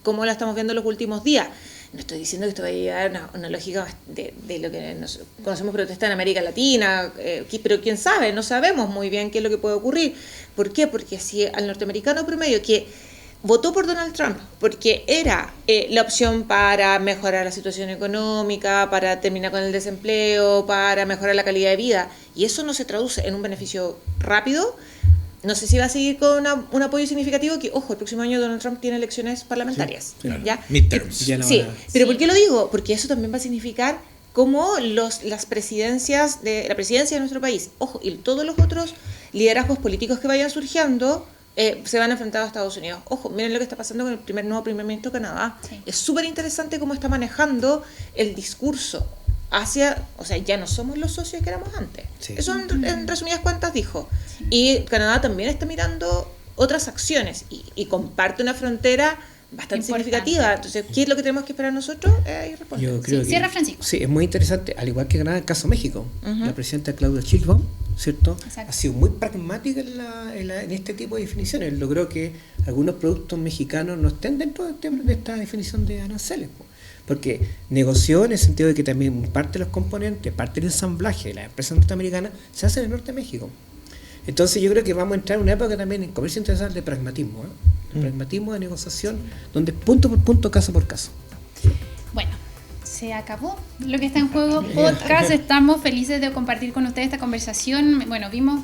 [SPEAKER 4] como lo estamos viendo en los últimos días. No estoy diciendo que esto va a llevar a una lógica de lo que conocemos protesta en América Latina, pero quién sabe, no sabemos muy bien qué es lo que puede ocurrir. ¿Por qué? Porque si al norteamericano promedio que votó por Donald Trump porque era la opción para mejorar la situación económica, para terminar con el desempleo, para mejorar la calidad de vida, y eso no se traduce en un beneficio rápido, no sé si va a seguir con un apoyo significativo, que, ojo, el próximo año Donald Trump tiene elecciones parlamentarias.
[SPEAKER 3] Claro.
[SPEAKER 4] ¿Ya?
[SPEAKER 3] Midterms.
[SPEAKER 5] Ya no
[SPEAKER 4] Sí,
[SPEAKER 5] van a-
[SPEAKER 4] pero
[SPEAKER 2] Sí.
[SPEAKER 4] ¿por qué lo digo? Porque eso también va a significar cómo las presidencias la presidencia de nuestro país, ojo, y todos los otros liderazgos políticos que vayan surgiendo, se van a enfrentar a Estados Unidos. Ojo, miren lo que está pasando con el nuevo primer ministro de Canadá.
[SPEAKER 2] Sí.
[SPEAKER 4] Es súper interesante cómo está manejando el discurso o sea, ya no somos los socios que éramos antes.
[SPEAKER 5] Sí.
[SPEAKER 4] Eso en resumidas cuentas dijo. Y Canadá también está mirando otras acciones y comparte una frontera bastante significativa. Entonces, ¿qué es lo que tenemos que esperar nosotros? Responder.
[SPEAKER 5] Yo creo que
[SPEAKER 2] Cierra Francisco.
[SPEAKER 5] sí, es muy interesante, al igual que Canadá, el caso México. La presidenta Claudia Sheinbaum, ¿cierto?
[SPEAKER 2] Exacto.
[SPEAKER 5] Ha sido muy pragmática en este tipo de definiciones. Logró que algunos productos mexicanos no estén dentro de esta definición de aranceles, po. Porque negoció en el sentido de que también parte de los componentes, parte del ensamblaje de las empresas norteamericanas se hace en el norte de México. Entonces yo creo que vamos a entrar en una época también en comercio internacional de pragmatismo, de pragmatismo, de negociación, donde punto por punto, caso por caso.
[SPEAKER 2] Bueno, se acabó lo que está en juego podcast. Estamos felices de compartir con ustedes esta conversación. Bueno, vimos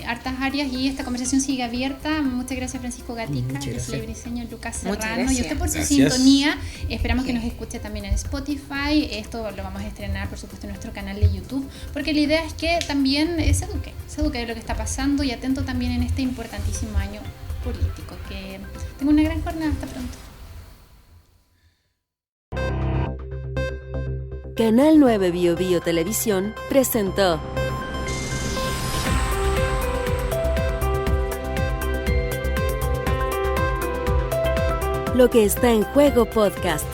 [SPEAKER 2] hartas áreas y esta conversación sigue abierta. Muchas gracias, Francisco Gatica, el diseño Lucas Serrano y usted por su sintonía. Esperamos que nos escuche también en Spotify. Esto lo vamos a estrenar, por supuesto, en nuestro canal de YouTube, porque la idea es que también se eduque de lo que está pasando y atento también en este importantísimo año político. Que tenga una gran jornada. Hasta pronto.
[SPEAKER 1] Canal 9 Bio Bio Televisión presentó Lo que está en juego podcast.